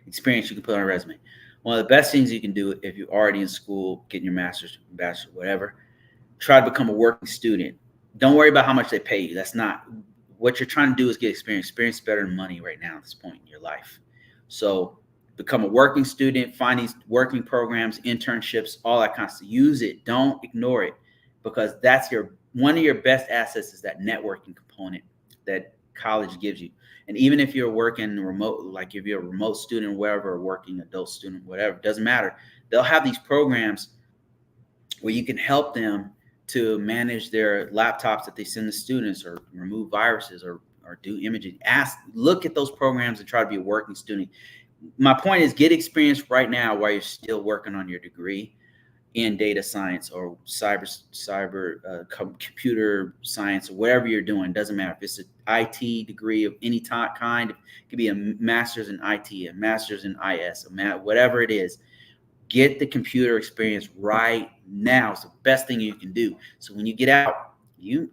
S1: experience you can put on a resume. One of the best things you can do if you're already in school, getting your master's, bachelor's, whatever, try to become a working student. Don't worry about how much they pay you. That's not what you're trying to do. Is get experience. Experience is better than money right now at this point in your life. So become a working student, find these working programs, internships, all that kind of stuff. Use it. Don't ignore it, because that's one of your best assets is that networking component that college gives you. And even if you're working remote, like if you're a remote student, wherever, or working adult student, whatever, it doesn't matter. They'll have these programs where you can help them to manage their laptops that they send the students, or remove viruses, or do imaging. Look at those programs and try to be a working student. my point is get experience right now while you're still working on your degree in data science or computer science or whatever you're doing. Doesn't matter if it's an IT degree of any kind. It could be a master's in IT, a master's in IS, whatever it is. Get the computer experience right now. It's the best thing you can do. So when you get out, you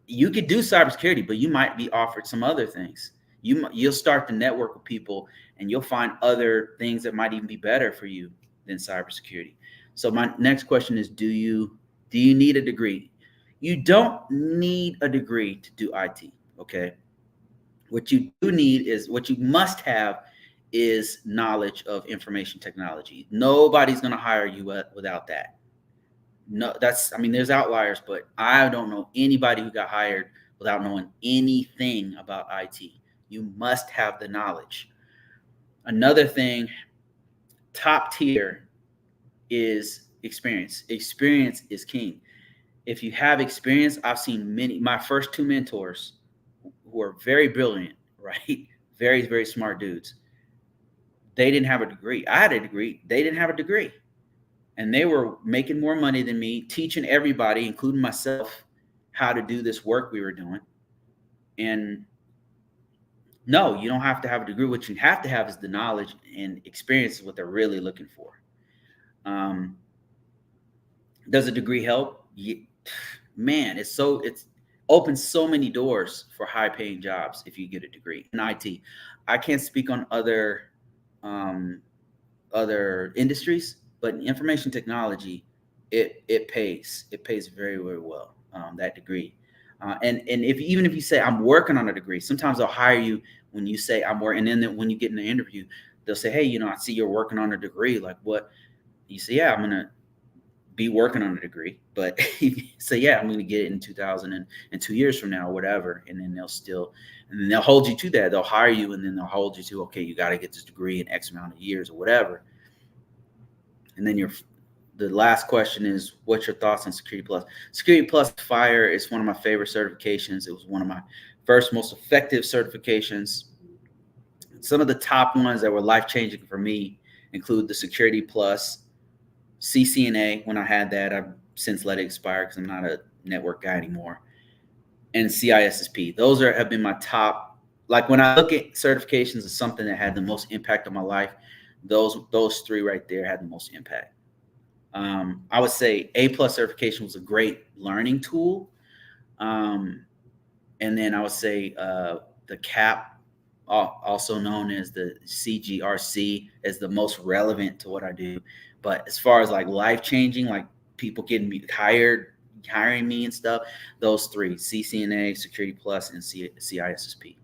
S1: could do cybersecurity, but you might be offered some other things. You'll start to network with people, and you'll find other things that might even be better for you than cybersecurity. So my next question is, do you need a degree? You don't need a degree to do IT, okay? What you do need is, what you must have is knowledge of information technology. Nobody's going to hire you without that. No, I mean, there's outliers, but I don't know anybody who got hired without knowing anything about IT. You must have the knowledge. Another thing, top tier, is experience. Experience is king. If you have experience, I've seen my first two mentors who are very brilliant, right? Very, very smart dudes. They didn't have a degree. I had a degree. They didn't have a degree. And they were making more money than me, teaching everybody, including myself, how to do this work we were doing. And no, you don't have to have a degree. What you have to have is the knowledge and experience is what they're really looking for. Does a degree help? Yeah, man, it's opens so many doors for high paying jobs if you get a degree in IT. I can't speak on other industries, but in information technology, it pays. It pays very, very well, that degree. And if you say I'm working on a degree, sometimes they'll hire you when you say I'm working, and then when you get in the interview, they'll say, hey, I see you're working on a degree. Like what? You say, yeah, I'm gonna be working on a degree, but say, yeah, I'm gonna get it in 2 years from now, or whatever, and then they'll hold you to that. They'll hire you, and then they'll hold you to, okay, you got to get this degree in X amount of years or whatever. And then the last question is, what's your thoughts on Security Plus? Security Plus Fire is one of my favorite certifications. It was one of my first most effective certifications. Some of the top ones that were life-changing for me include the Security Plus, CCNA. When I had that, I've since let it expire because I'm not a network guy anymore, and CISSP. Those have been my top. Like when I look at certifications as something that had the most impact on my life, those three right there had the most impact. I would say A+ certification was a great learning tool. And then I would say the CAP, also known as the CGRC, is the most relevant to what I do. But as far as like life-changing, like people getting me hiring me and stuff, those three: CCNA, Security Plus, and CISSP.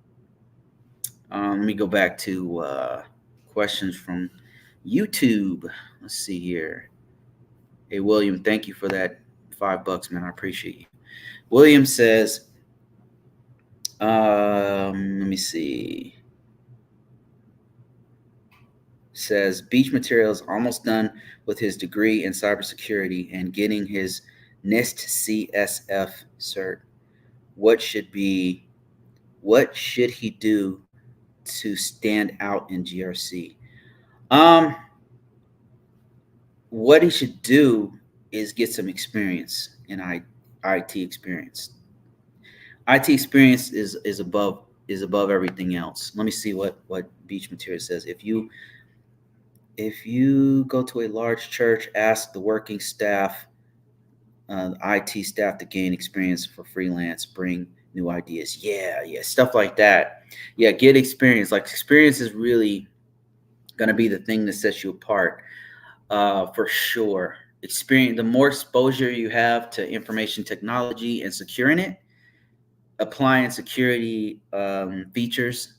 S1: Let me go back to questions from YouTube. Let's see here. Hey, William, thank you for that $5, man. I appreciate you. William says, let me see. Says Beach Materials almost done with his degree in cybersecurity and getting his NIST CSF cert. What should he do to stand out in GRC? What he should do is get some experience in IT experience. IT experience is above everything else. Let me see what Beach Material says. If you go to a large church, ask the working staff, IT staff, to gain experience for freelance, bring new ideas. Yeah, stuff like that. Yeah, get experience. Like experience is really going to be the thing that sets you apart, for sure. Experience. The more exposure you have to information technology and securing it, applying security features,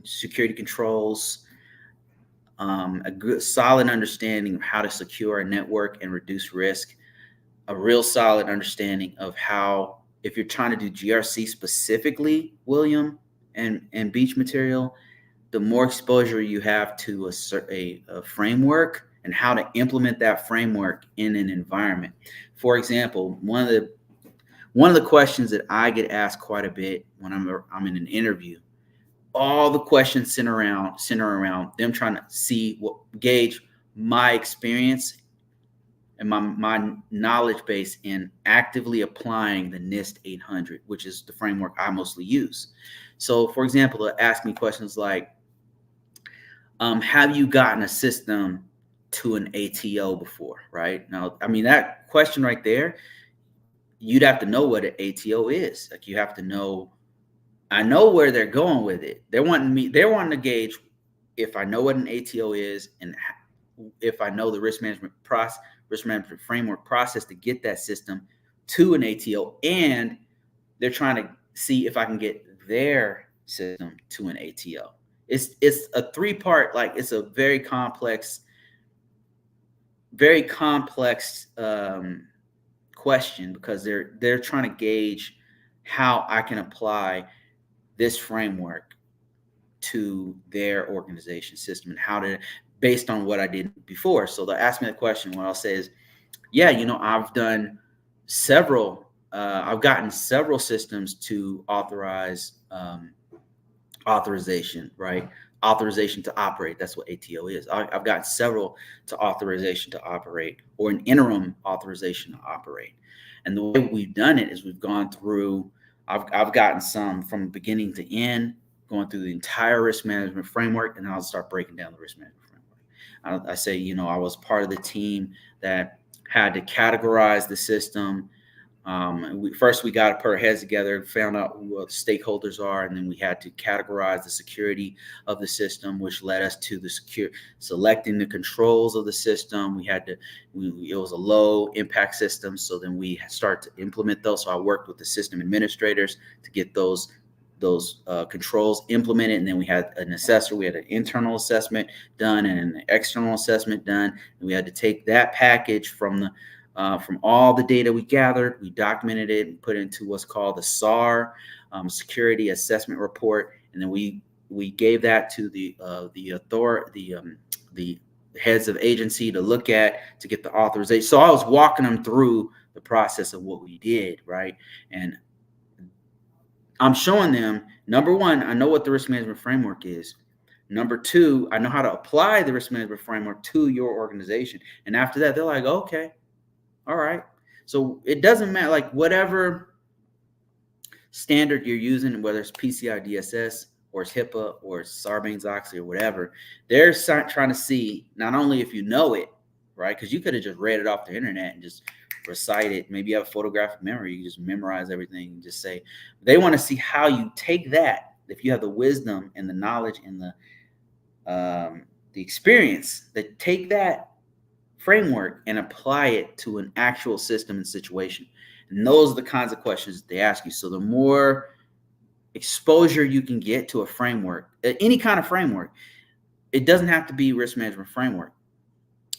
S1: security controls, a good solid understanding of how to secure a network and reduce risk, a real solid understanding of how, if you're trying to do GRC specifically, William and Beach Material, the more exposure you have to a framework and how to implement that framework in an environment. For example, one of the questions that I get asked quite a bit when I'm in an interview, all the questions center around them trying to gauge my experience and my knowledge base in actively applying the NIST 800, which is the framework I mostly use. So, for example, they'll ask me questions like, have you gotten a system to an ATO before, right? Now, I mean, that question right there, you'd have to know what an ATO is. Like, you have to know, I know where they're going with it. They're wanting to gauge if I know what an ATO is and if I know the risk management framework process to get that system to an ATO, and they're trying to see if I can get their system to an ATO. It's a 3-part, like, it's a very complex question, because they're trying to gauge how I can apply this framework to their organization system and how to, based on what I did before. So they'll ask me the question. What I'll say is, yeah, I've gotten several systems to authorization, right? Authorization to operate. That's what ATO is. I've gotten several to authorization to operate, or an interim authorization to operate. And the way we've done it is we've gone through, I've gotten some from beginning to end, going through the entire risk management framework, and I'll start breaking down the risk management framework. I say, I was part of the team that had to categorize the system. We got to put our heads together, found out who the stakeholders are, and then we had to categorize the security of the system, which led us to selecting the controls of the system. It was a low impact system, so then we start to implement those. So I worked with the system administrators to get those controls implemented, and then we had an assessor. We had an internal assessment done and an external assessment done, and we had to take that package from all the data we gathered, we documented it and put it into what's called the SAR, Security Assessment Report, and then we gave that to the heads of agency to look at, to get the authorization. So I was walking them through the process of what we did, right? And I'm showing them, number one, I know what the risk management framework is. Number two, I know how to apply the risk management framework to your organization. And after that, they're like, okay, all right. So it doesn't matter, like, whatever standard you're using, whether it's PCI DSS or it's HIPAA or it's Sarbanes-Oxley or whatever, they're trying to see not only if you know it, right? Because you could have just read it off the internet and just recite it. Maybe you have a photographic memory. You just memorize everything and just say. They want to see how you take that, if you have the wisdom and the knowledge and the experience, that take that framework and apply it to an actual system and situation. And those are the kinds of questions they ask you. So the more exposure you can get to a framework, any kind of framework, it doesn't have to be risk management framework.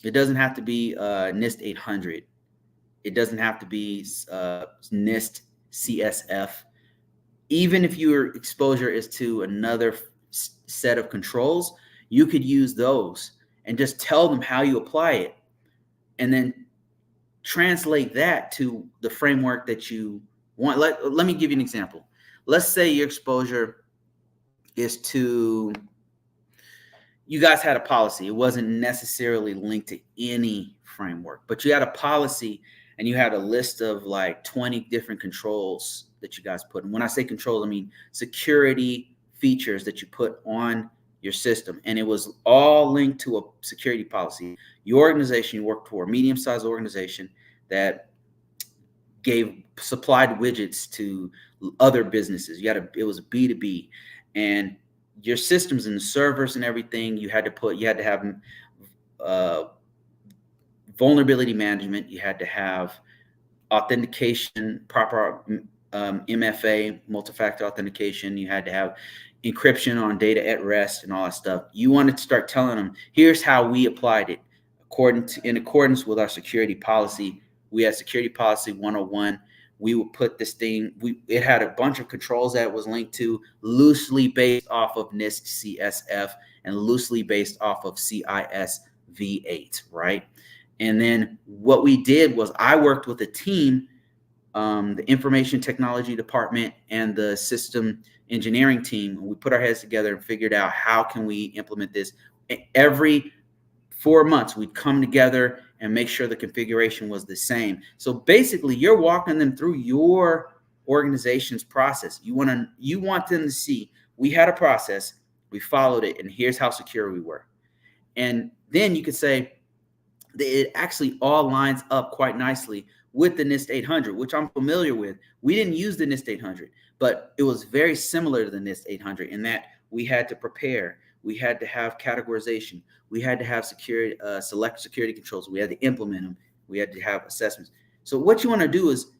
S1: It doesn't have to be NIST 800. It doesn't have to be NIST CSF. Even if your exposure is to another set of controls, you could use those and just tell them how you apply it, and then translate that to the framework that you want. Let me give you an example. Let's say your exposure is to, you guys had a policy. It wasn't necessarily linked to any framework, but you had a policy and you had a list of like 20 different controls that you guys put in. When I say controls, I mean security features that you put on your system, and it was all linked to a security policy. Your organization, you worked for a medium-sized organization that supplied widgets to other businesses. It was a B2B, and your systems and the servers and everything, you had to have vulnerability management. You had to have authentication, proper MFA, multi-factor authentication. You had to have encryption on data at rest and all that stuff. You wanted to start telling them, here's how we applied it in accordance with our security policy. We had security policy 101. We would put this thing, it had a bunch of controls that it was linked to, loosely based off of NIST CSF and loosely based off of CIS V8, right? And then what we did was I worked with a team the information technology department and the system engineering team. We put our heads together and figured out how can we implement this. Every 4 months, we'd come together and make sure the configuration was the same. So basically, you're walking them through your organization's process. You want them to see we had a process, we followed it, and here's how secure we were. And then you could say that it actually all lines up quite nicely with the NIST 800, which I'm familiar with. We didn't use the NIST 800, but it was very similar to the NIST 800 in that we had to prepare, we had to have categorization, we had to have security, select security controls, we had to implement them, we had to have assessments. So what you want to do is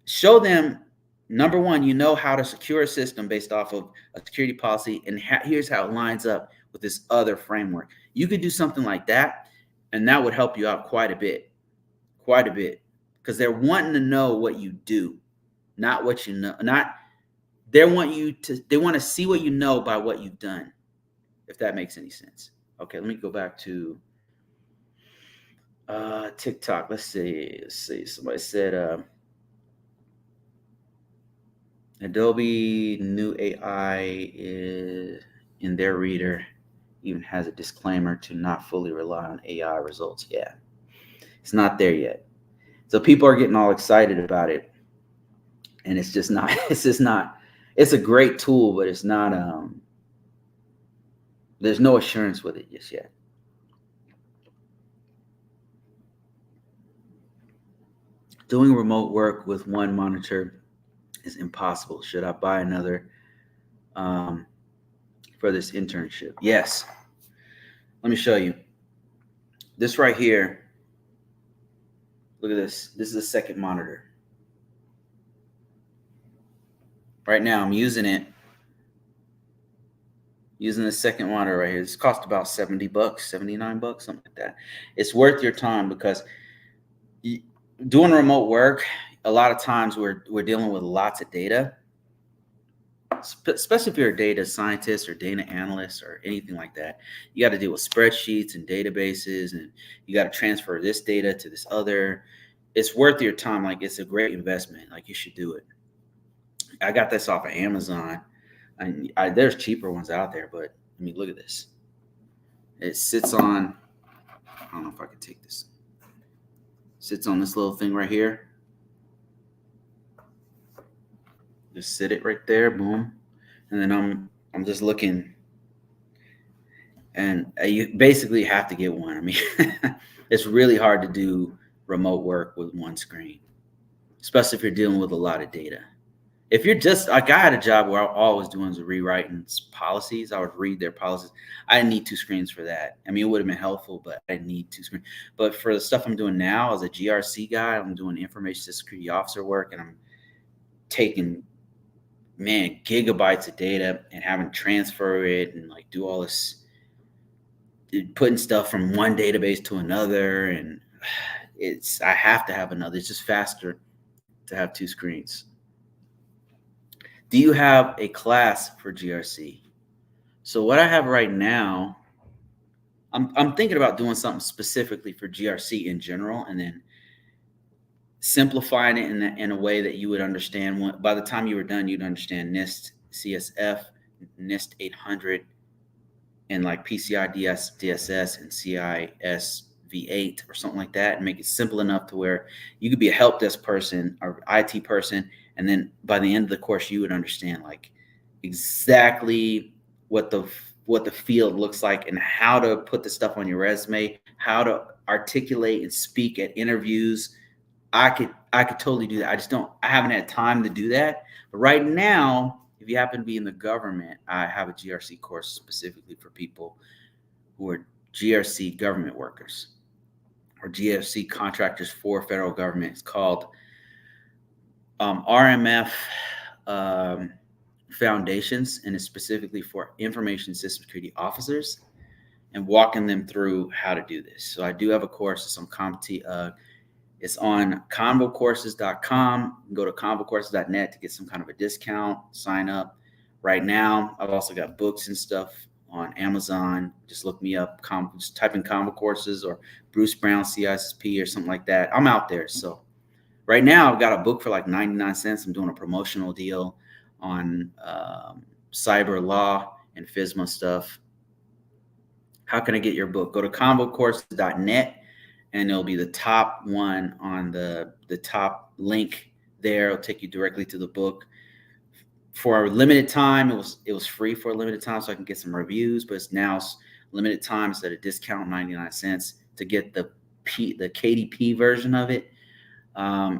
S1: show them, number one, you know how to secure a system based off of a security policy, and here's how it lines up with this other framework. You could do something like that, and that would help you out quite a bit, because they're wanting to know what you do, not what you know. They want to see what you know by what you've done, if that makes any sense. Okay, let me go back to TikTok. Let's see. Somebody said Adobe new AI is in their reader even has a disclaimer to not fully rely on AI results. Yeah, it's not there yet. So people are getting all excited about it, and it's just not. It's a great tool, but it's not. There's no assurance with it just yet. Doing remote work with one monitor is impossible. Should I buy another for this internship? Yes. Let me show you. This right here. Look at this. This is a second monitor. Right now, I'm using it. Using the second monitor right here. This cost about $70, $79, something like that. It's worth your time because doing remote work, a lot of times we're dealing with lots of data, especially if you're a data scientist or data analyst or anything like that. You got to deal with spreadsheets and databases, and you got to transfer this data to this other. It's worth your time. Like, it's a great investment. Like, you should do it. I got this off of Amazon, and there's cheaper ones out there, but I mean, look at this. It sits on, I don't know if I can take this. Sits on this little thing right here. Just sit it right there, boom. And then I'm just looking, and you basically have to get one. I mean, it's really hard to do remote work with one screen, especially if you're dealing with a lot of data. If you're just like, I had a job where all I was doing was rewriting policies. I would read their policies. I didn't need two screens for that. I mean, it would have been helpful, but I didn't need two screens. But for the stuff I'm doing now as a GRC guy, I'm doing information security officer work, and I'm taking, gigabytes of data and having to transfer it and like do all this, putting stuff from one database to another. And I have to have another. It's just faster to have two screens. Do you have a class for GRC? So what I have right now, I'm thinking about doing something specifically for GRC in general, and then simplifying it in a way that you would understand. By the time you were done, you'd understand NIST CSF, NIST 800, and like PCI DSS and CIS V8 or something like that, and make it simple enough to where you could be a help desk person or IT person, and then by the end of the course, you would understand like exactly what the field looks like and how to put the stuff on your resume, how to articulate and speak at interviews. I could totally do that. I haven't had time to do that. But right now, if you happen to be in the government, I have a GRC course specifically for people who are GRC government workers or GRC contractors for federal government. It's called RMF Foundations, and it's specifically for information system security officers and walking them through how to do this. So I do have a course. It's on it's on Convocourses.com. Go to Convocourses.net to get some kind of a discount. Sign up right now. I've also got books and stuff on Amazon. Just look me up. Just type in Convocourses or Bruce Brown CISP or something like that. I'm out there. So Right now, I've got a book for like 99 cents. I'm doing a promotional deal on cyber law and FISMA stuff. How can I get your book? Go to convocourses.net, and it'll be the top one on the top link there. It'll take you directly to the book. For a limited time, it was free for a limited time, so I can get some reviews. But it's now limited time. It's at a discount, 99 cents. To get the KDP version of it,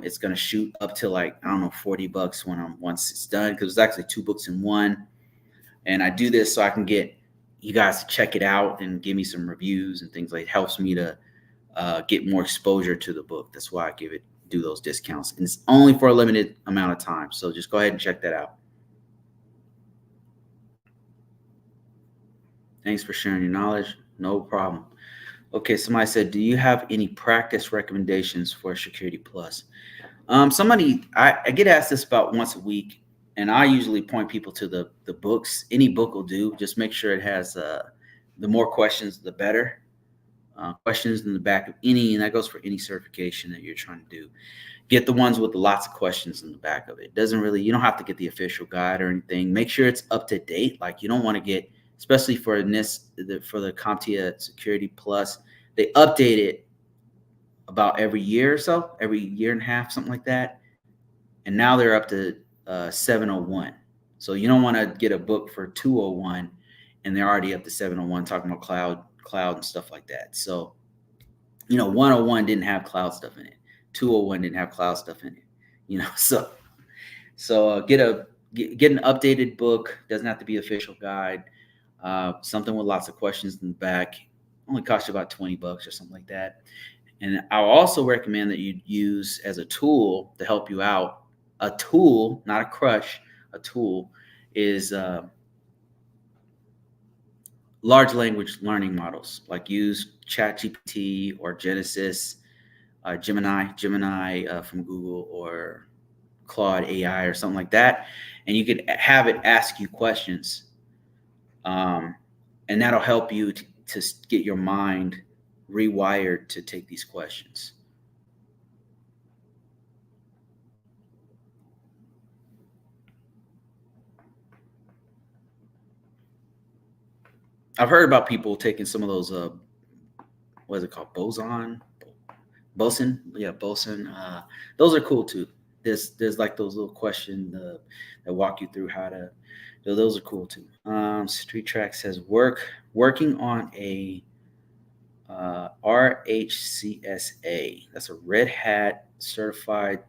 S1: it's gonna shoot up to like, I don't know, $40 once it's done, because it's actually 2 books in one. And I do this so I can get you guys to check it out and give me some reviews and things like. It helps me to get more exposure to the book. That's why I do those discounts, and it's only for a limited amount of time. So just go ahead and check that out. Thanks for sharing your knowledge. No problem. Okay, somebody said, do you have any practice recommendations for Security Plus? I get asked this about once a week, and I usually point people to the books. Any book will do. Just make sure it has the more questions, the better. Questions in the back of any, and that goes for any certification that you're trying to do. Get the ones with lots of questions in the back of it. You don't have to get the official guide or anything. Make sure it's up to date. Like, you don't want to get, especially for the CompTIA Security Plus, they update it about every year or so, every year and a half, something like that. And now they're up to 701. So you don't want to get a book for 201 and they're already up to 701 talking about cloud and stuff like that. So, 101 didn't have cloud stuff in it. 201 didn't have cloud stuff in it. So get an updated book. Doesn't have to be official guide. Something with lots of questions in the back. Only costs you about $20 or something like that. And I'll also recommend that you use as a tool to help you out. A tool, not a crush. A tool is large language learning models. Like use ChatGPT or Genesis, Gemini from Google, or Claude AI or something like that, and you could have it ask you questions, and that'll help you to get your mind rewired to take these questions. I've heard about people taking some of those, what is it called? Boson. Yeah, Boson. Those are cool too. There's like those little questions that walk you through how to. Those are cool too. Street Track says working on a RHCSA. That's a Red Hat certified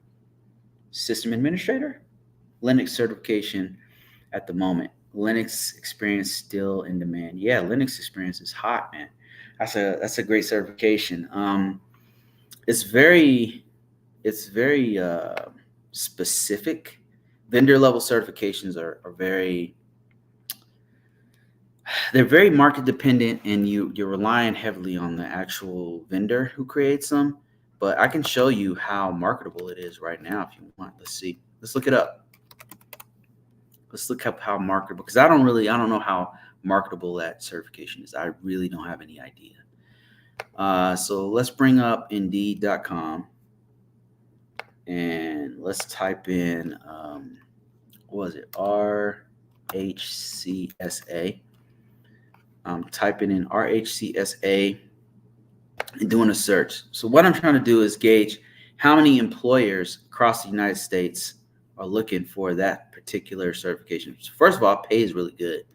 S1: system administrator, Linux certification at the moment. Linux experience still in demand. Yeah, Linux experience is hot, man. That's a great certification. It's very specific. Vendor level certifications are very market dependent, and you're relying heavily on the actual vendor who creates them. But I can show you how marketable it is right now if you want. Let's see. Let's look it up. Let's look up how marketable, because I don't know how marketable that certification is. I really don't have any idea. So let's bring up Indeed.com and let's type in, what was it? RHCSA. I'm typing in RHCSA and doing a search. So what I'm trying to do is gauge how many employers across the United States are looking for that particular certification. So first of all, pay is really good.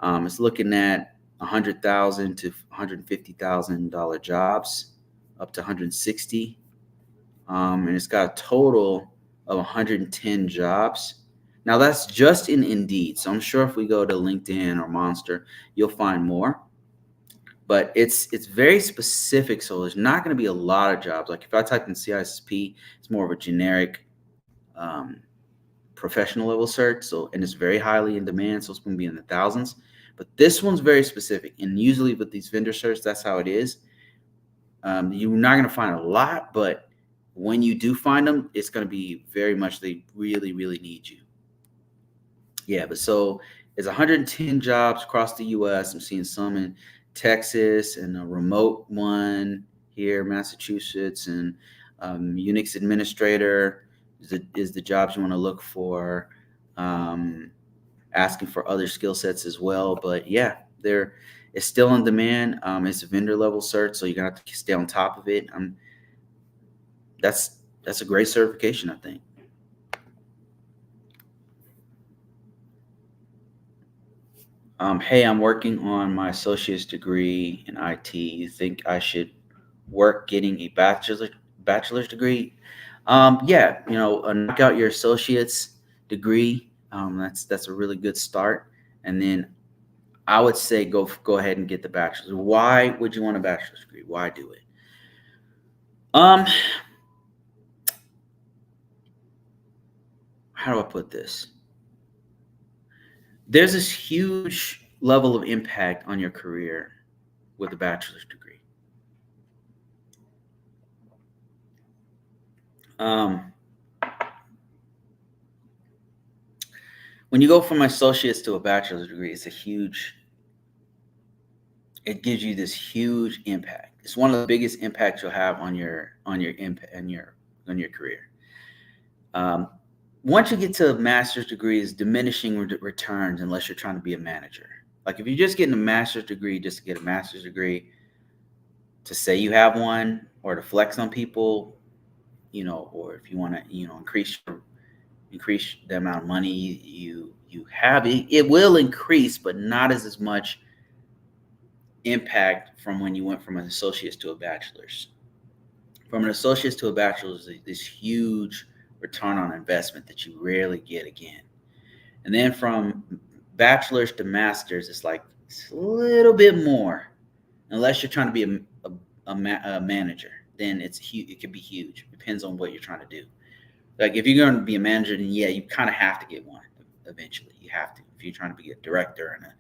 S1: It's looking at $100,000 to $150,000 jobs, up to 160, and it's got a total of 110 jobs. Now that's just in Indeed, so I'm sure if we go to LinkedIn or Monster, you'll find more. But it's very specific, so there's not going to be a lot of jobs. Like if I type in CISP, it's more of a generic professional level cert, and it's very highly in demand, so it's going to be in the thousands. But this one's very specific, and usually with these vendor certs, that's how it is. You're not going to find a lot, but when you do find them, it's going to be very much they really, really need you. Yeah, but so it's 110 jobs across the U.S. I'm seeing some in Texas and a remote one here, Massachusetts, and Unix administrator is the jobs you want to look for. Asking for other skill sets as well. But yeah, it's still in demand. It's a vendor level cert, so you're gonna have to stay on top of it. That's a great certification, I think. Hey, I'm working on my associate's degree in IT. You think I should work getting a bachelor's degree? Yeah, knock out your associate's degree. That's a really good start, and then I would say go ahead and get the bachelor's. Why would you want a bachelor's degree? Why do it? Um, how do I put this? There's this huge level of impact on your career with a bachelor's degree. When you go from associates to a bachelor's degree, it gives you this huge impact. It's one of the biggest impacts you'll have on your impact on your career. Once you get to a master's degree, is diminishing returns unless you're trying to be a manager. Like if you're just getting a master's degree just to get a master's degree, to say you have one, or to flex on people, or if you want to, increase the amount of money you have, it will increase, but not as much impact from when you went from an associate's to a bachelor's. From an associate's to a bachelor's, this huge return on investment that you rarely get again. And then from bachelor's to master's, it's a little bit more, unless you're trying to be a manager. Then it could be huge. Depends on what you're trying to do. Like if you're going to be a manager, then yeah, you kind of have to get one eventually. You have to. If you're trying to be a director and a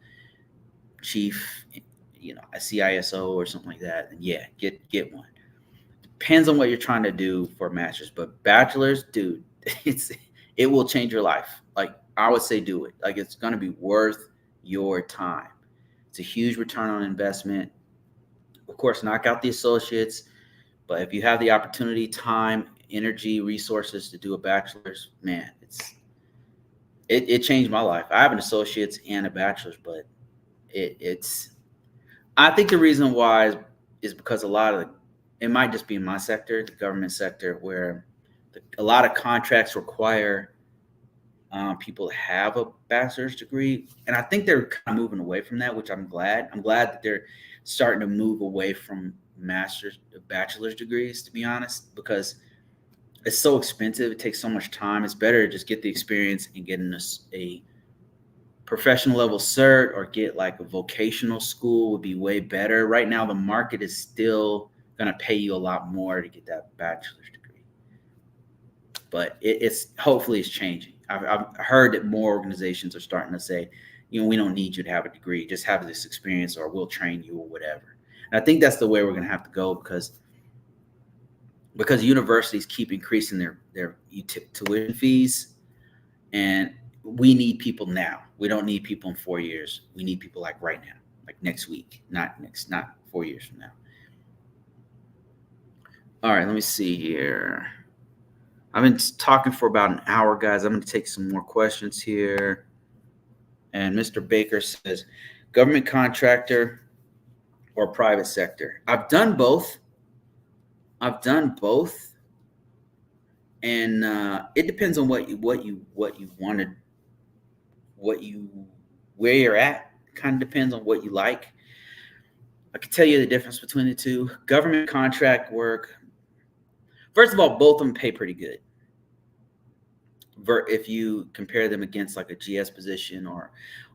S1: chief, a CISO or something like that, then yeah, get one. Depends on what you're trying to do for a master's. But bachelor's, dude, it will change your life. Like I would say do it. Like it's going to be worth your time. It's a huge return on investment. Of course, knock out the associates. But if you have the opportunity, time, energy, resources to do a bachelor's, man, it changed my life. I have an associate's and a bachelor's, but I think the reason why is because it might just be in my sector, the government sector, where a lot of contracts require people to have a bachelor's degree, and I think they're kind of moving away from that, which I'm glad. I'm glad that they're starting to move away from bachelor's degrees, to be honest, because it's so expensive. It takes so much time. It's better to just get the experience and get in a professional level cert, or get like a vocational school would be way better. Right now, the market is still going to pay you a lot more to get that bachelor's degree, but hopefully it's changing. I've heard that more organizations are starting to say, we don't need you to have a degree, just have this experience, or we'll train you or whatever. And I think that's the way we're going to have to go, because universities keep increasing their tuition fees, and we need people now. We don't need people in 4 years. We need people like right now, like next week, not 4 years from now. All right, let me see here. I've been talking for about an hour, guys. I'm going to take some more questions here. And Mr. Baker says, government contractor or private sector? I've done both. And it depends on what you wanted, where you're at. Kind of depends on what you like. I can tell you the difference between the two. Government contract work, first of all, both of them pay pretty good. If you compare them against like a GS position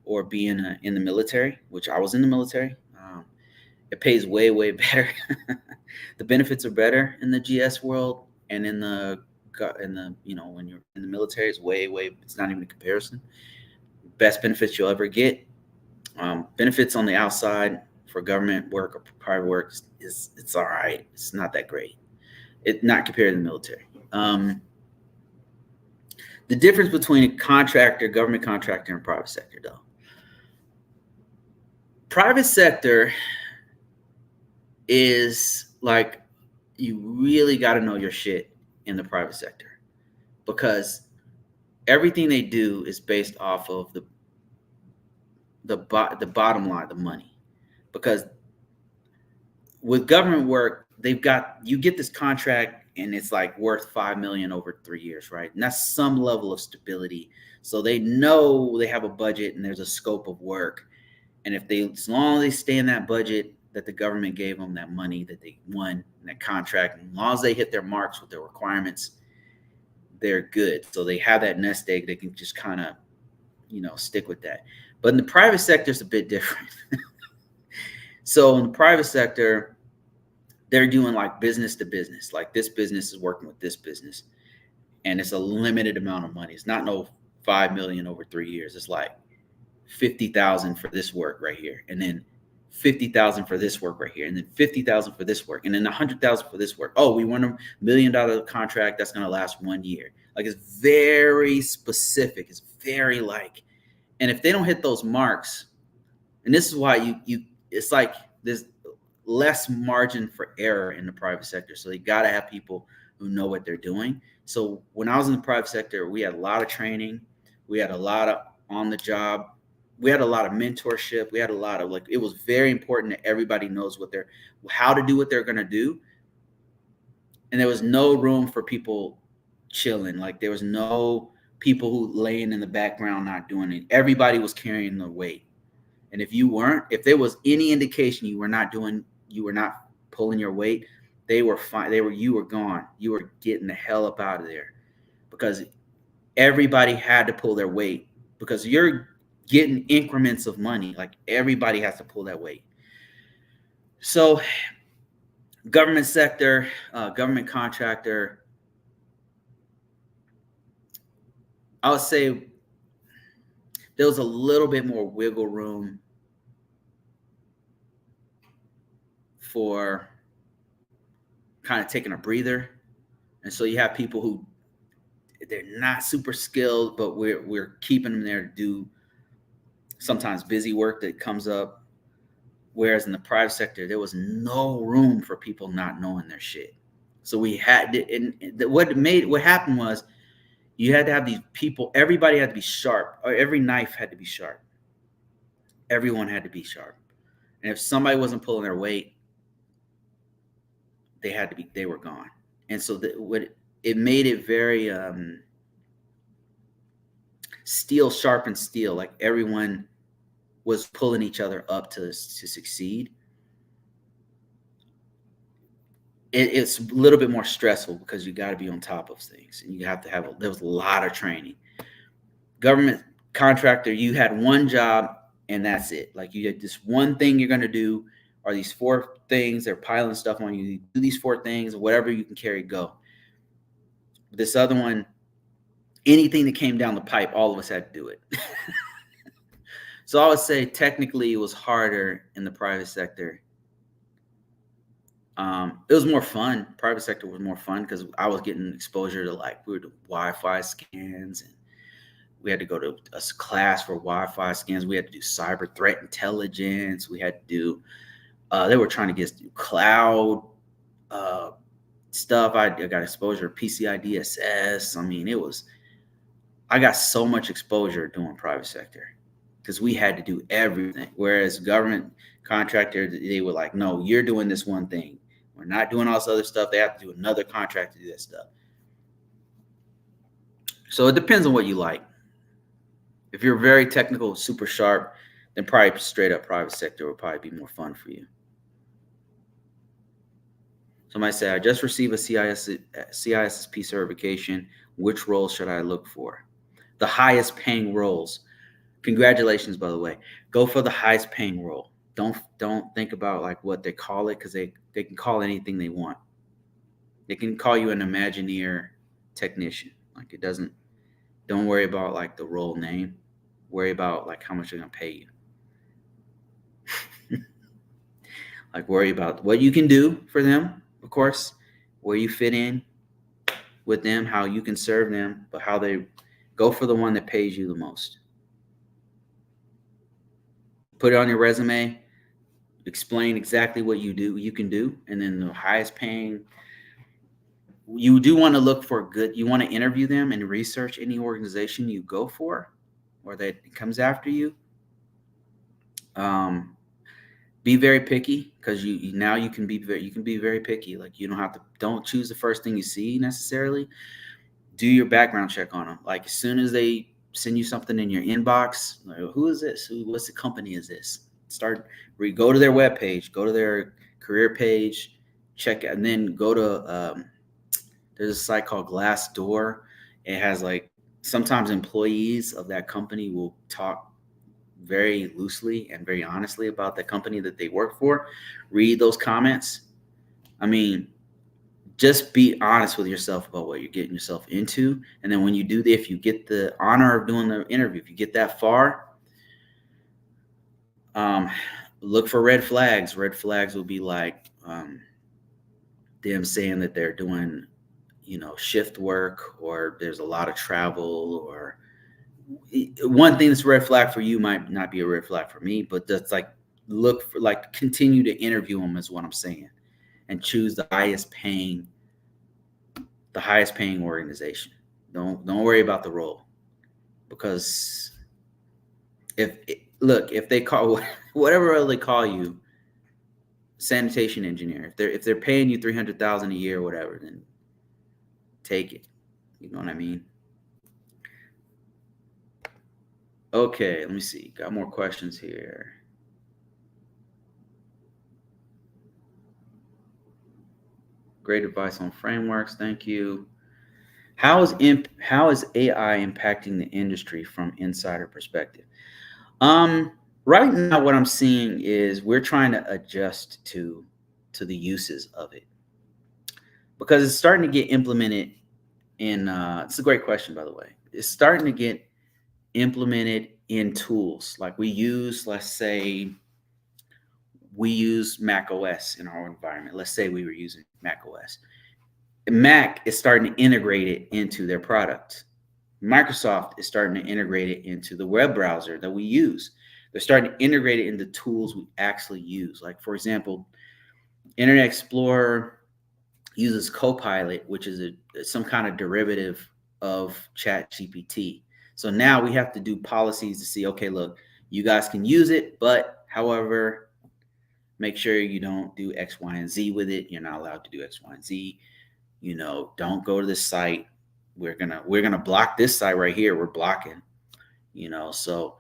S1: or being in the military, which I was in the military, it pays way better. The benefits are better in the GS world, and in the when you're in the military, it's way. It's not even a comparison. Best benefits you'll ever get. Benefits on the outside for government work or private work it's all right. It's not that great. It's not compared to the military. The difference between a contractor, government contractor, and private sector, though. Private sector is like you really got to know your shit in the private sector, because everything they do is based off of the bottom line, the money. Because with government work, you get this contract and it's like worth 5 million over 3 years, right? And that's some level of stability. So they know they have a budget and there's a scope of work. And as long as they stay in that budget that the government gave them, that money that they won in that contract, and as long as they hit their marks with their requirements, they're good. So they have that nest egg. They can just kind of, stick with that. But in the private sector, it's a bit different. So in the private sector, they're doing like business to business. Like this business is working with this business, and it's a limited amount of money. It's not no 5 million over 3 years. It's like 50,000 for this work right here, and then 50,000 for this work right here, and then 50,000 for this work, and then 100,000 for this work. Oh, we won $1 million contract that's going to last 1 year. Like, it's very specific. It's very like, and if they don't hit those marks, and this is why it's like there's less margin for error in the private sector. So you got to have people who know what they're doing. So when I was in the private sector, we had a lot of training. We had a lot of on the job. We had a lot of mentorship. We had a lot of it was very important that everybody knows how to do what they're going to do. And there was no room for people chilling. Like, there was no people who laying in the background not doing it. Everybody was carrying the weight. And if there was any indication you were not pulling your weight, they were fine. You were gone. You were getting the hell up out of there, because everybody had to pull their weight, because you're getting increments of money. Like, everybody has to pull that weight. So government sector, government contractor, I would say there was a little bit more wiggle room for kind of taking a breather. And so you have people who they're not super skilled, but we're keeping them there to do sometimes busy work that comes up. Whereas in the private sector, there was no room for people not knowing their shit. So we had to, and what happened was, you had to have these people, everybody had to be sharp, or every knife had to be sharp. Everyone had to be sharp. And if somebody wasn't pulling their weight, they were gone. And so it made it very steel sharpened steel. Like, everyone was pulling each other up to succeed. It's a little bit more stressful, because you got to be on top of things, and you have to there was a lot of training. Government contractor, you had one job and that's it. Like, you had this one thing you're going to do, or these 4 things, they're piling stuff on you. You do these 4 things, whatever you can carry, go. This other one, anything that came down the pipe, all of us had to do it. So I would say technically it was harder in the private sector. It was more fun. Private sector was more fun, because I was getting exposure to, we were doing Wi-Fi scans, and we had to go to a class for Wi-Fi scans. We had to do cyber threat intelligence. We had to do, they were trying to get us to do cloud stuff. I got exposure to PCI DSS. I mean, I got so much exposure doing private sector, because we had to do everything. Whereas government contractor, they were like, no, you're doing this one thing. We're not doing all this other stuff. They have to do another contract to do that stuff. So it depends on what you like. If you're very technical, super sharp, then probably straight up private sector would probably be more fun for you. Somebody said, I just received a CISSP certification. Which role should I look for? The highest paying roles. Congratulations, by the way. Go for the highest paying role. Don't think about what they call it, because they can call anything they want. They can call you an Imagineer technician. Don't worry about the role name. Worry about how much they're gonna pay you. Worry about what you can do for them, of course, where you fit in with them, how you can serve them, but how they go for the one that pays you the most. Put it on your resume, explain exactly what you can do, and then the highest paying You do want to look for good. You want to interview them and research any organization you go for, or that comes after you. Um, be very picky, because now you can be very picky. Like, you don't choose the first thing you see necessarily. Do your background check on them. Like, as soon as they send you something in your inbox, like, who is this? What's the company is this? Go to their webpage, go to their career page, check it, and then go to there's a site called Glassdoor. It has, like, sometimes employees of that company will talk very loosely and very honestly about the company that they work for. Read those comments. I mean, just be honest with yourself about what you're getting yourself into. And then when you do if you get the honor of doing the interview, if you get that far, look for red flags. Red flags will be like them saying that they're doing, shift work, or there's a lot of travel, or one thing that's a red flag for you might not be a red flag for me, but that's like, look for, like, continue to interview them is what I'm saying, and choose the highest paying organization. Don't worry about the role, because if they call whatever role they call you, sanitation engineer, if they're paying you $300,000 a year or whatever, then take it. You know what I mean? Okay, let me see. Got more questions here. Great advice on frameworks. Thank you. How is AI impacting the industry from insider perspective? Right now, what I'm seeing is we're trying to adjust to the uses of it, because it's starting to get implemented in. It's a great question, by the way. It's starting to get implemented in tools like we use. Let's say we use Mac OS in our environment. Let's say we were using Mac OS. Mac is starting to integrate it into their product. Microsoft is starting to integrate it into the web browser that we use. They're starting to integrate it into tools we actually use. Like, for example, Internet Explorer uses Copilot, which is some kind of derivative of ChatGPT. So now we have to do policies to see, okay, look, you guys can use it, but however, make sure you don't do X, Y, and Z with it. You're not allowed to do X, Y, and Z. Don't go to this site. We're gonna block this site right here. We're blocking. So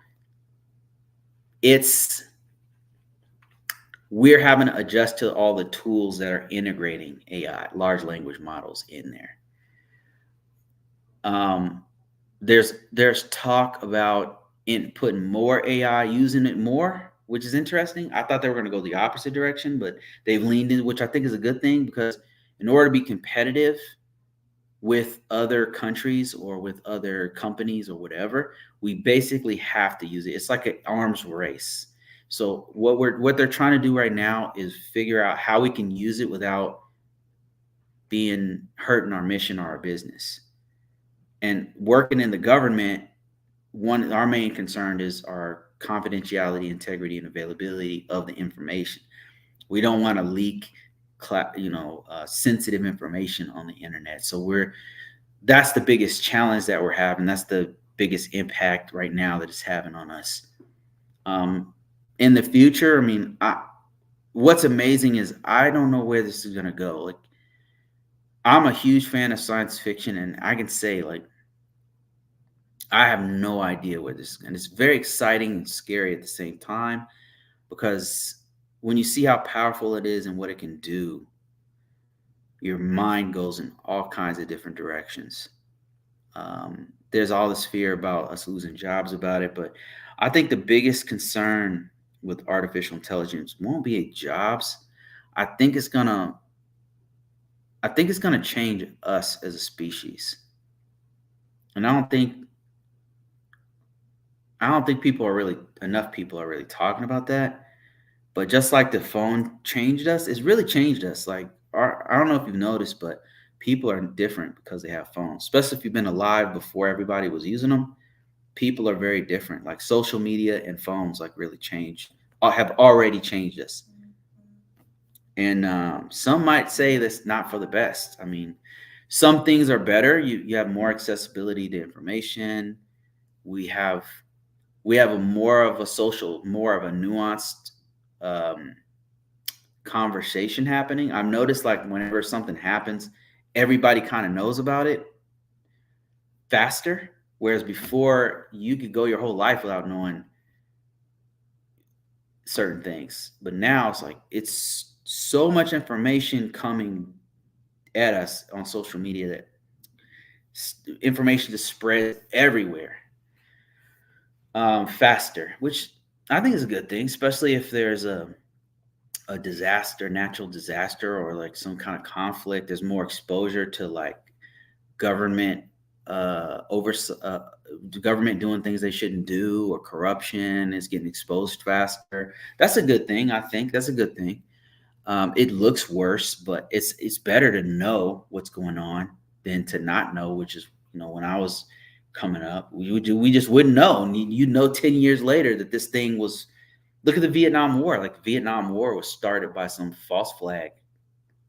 S1: we're having to adjust to all the tools that are integrating AI, large language models, in there. There's talk about putting more AI, using it more, which is interesting. I thought they were going to go the opposite direction, but they've leaned in, which I think is a good thing, because in order to be competitive with other countries or with other companies or whatever, we basically have to use it. It's like an arms race. So what they're trying to do right now is figure out how we can use it without hurting our mission or our business. And working in the government, our main concern is our confidentiality, integrity, and availability of the information. We don't want to leak sensitive information on the internet. So that's the biggest challenge that we're having. That's the biggest impact right now that it's having on us. In the future, I mean, what's amazing is I don't know where this is going to go. Like, I'm a huge fan of science fiction, and I can say, like, I have no idea where this is going. It's very exciting and scary at the same time, because when you see how powerful it is and what it can do, your mind goes in all kinds of different directions. There's all this fear about us losing jobs about it, but I think the biggest concern with artificial intelligence won't be jobs. I think it's gonna change us as a species, and I don't think enough people are really talking about that. But just like the phone changed us, it's really changed us. Like, I don't know if you've noticed, but people are different because they have phones. Especially if you've been alive before everybody was using them, people are very different. Like, social media and phones, like, really have already changed us. And some might say that's not for the best. I mean, Some things are better. You have more accessibility to information. We have a more of a social, more of a nuanced um, conversation happening. I've noticed like whenever something happens, everybody kind of knows about it faster. Whereas before, you could go your whole life without knowing certain things. But now it's like it's so much information coming at us on social media that information just spreads everywhere faster, which I think is a good thing, especially if there's a disaster, natural disaster, or like some kind of conflict. There's more exposure to like government over government doing things they shouldn't do, or corruption is getting exposed faster. That's a good thing. I think that's a good thing. It looks worse, but it's better to know what's going on than to not know. Which is, when I was coming up, we just wouldn't know. And you know, 10 years later that this thing was. Look at the Vietnam War. Like the Vietnam War was started by some false flag.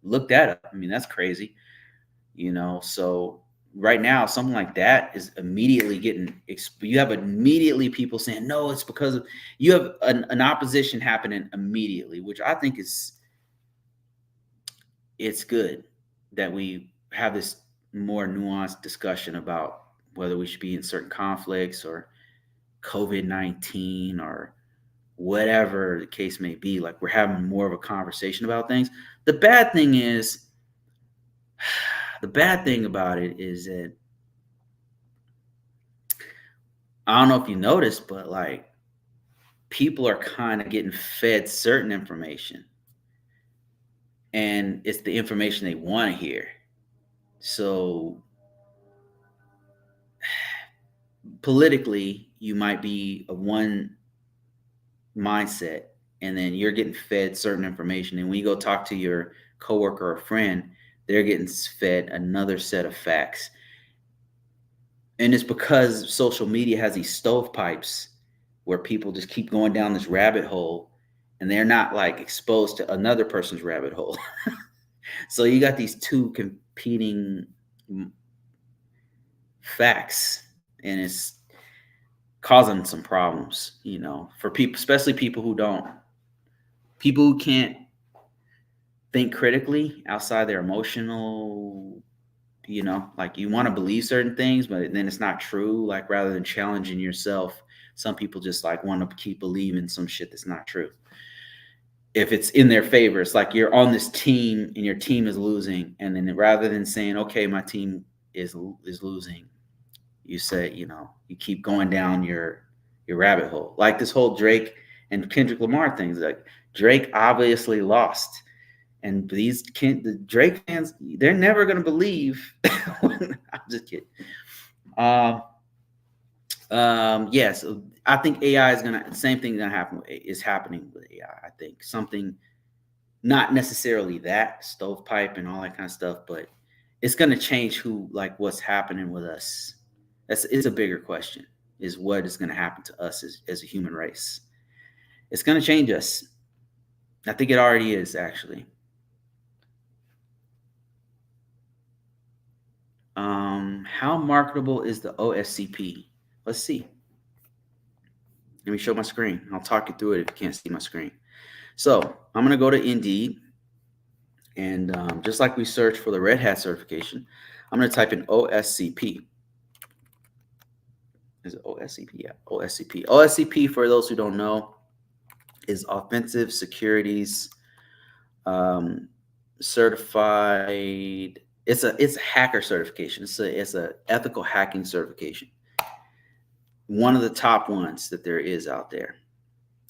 S1: Look that up. I mean, that's crazy. So right now, something like that is immediately getting. You have immediately people saying no, it's because of. You have an opposition happening immediately, which I think it's good that we have this more nuanced discussion about whether we should be in certain conflicts or COVID-19 or whatever the case may be. Like we're having more of a conversation about things. The bad thing about it is that I don't know if you noticed, but like people are kind of getting fed certain information, and it's the information they want to hear. So politically, you might be of one mindset, and then you're getting fed certain information. And when you go talk to your coworker or friend, they're getting fed another set of facts. And it's because social media has these stovepipes where people just keep going down this rabbit hole, and they're not like exposed to another person's rabbit hole. So you got these two competing facts, and it's causing some problems, for people, especially people who can't think critically outside their emotional, like you want to believe certain things, but then it's not true. Like rather than challenging yourself, some people just like want to keep believing some shit that's not true. If it's in their favor, it's like you're on this team and your team is losing, and then rather than saying, okay, my team is losing, you say, you keep going down your rabbit hole. Like this whole Drake and Kendrick Lamar things. Like Drake obviously lost, and the Drake fans, they're never gonna believe. I'm just kidding. Yeah. So I think AI is same thing gonna happen. Is happening with AI. I think something, not necessarily that stovepipe and all that kind of stuff, but it's gonna change what's happening with us. It's a bigger question. Is what is going to happen to us as a human race? It's going to change us. I think it already is, actually. How marketable is the OSCP? Let's see. Let me show my screen. I'll talk you through it if you can't see my screen. So I'm going to go to Indeed. And just like we search for the Red Hat certification, I'm going to type in OSCP. Is it OSCP? Yeah, OSCP. OSCP, for those who don't know, is Offensive Securities Certified. It's a hacker certification. It's a ethical hacking certification. One of the top ones that there is out there.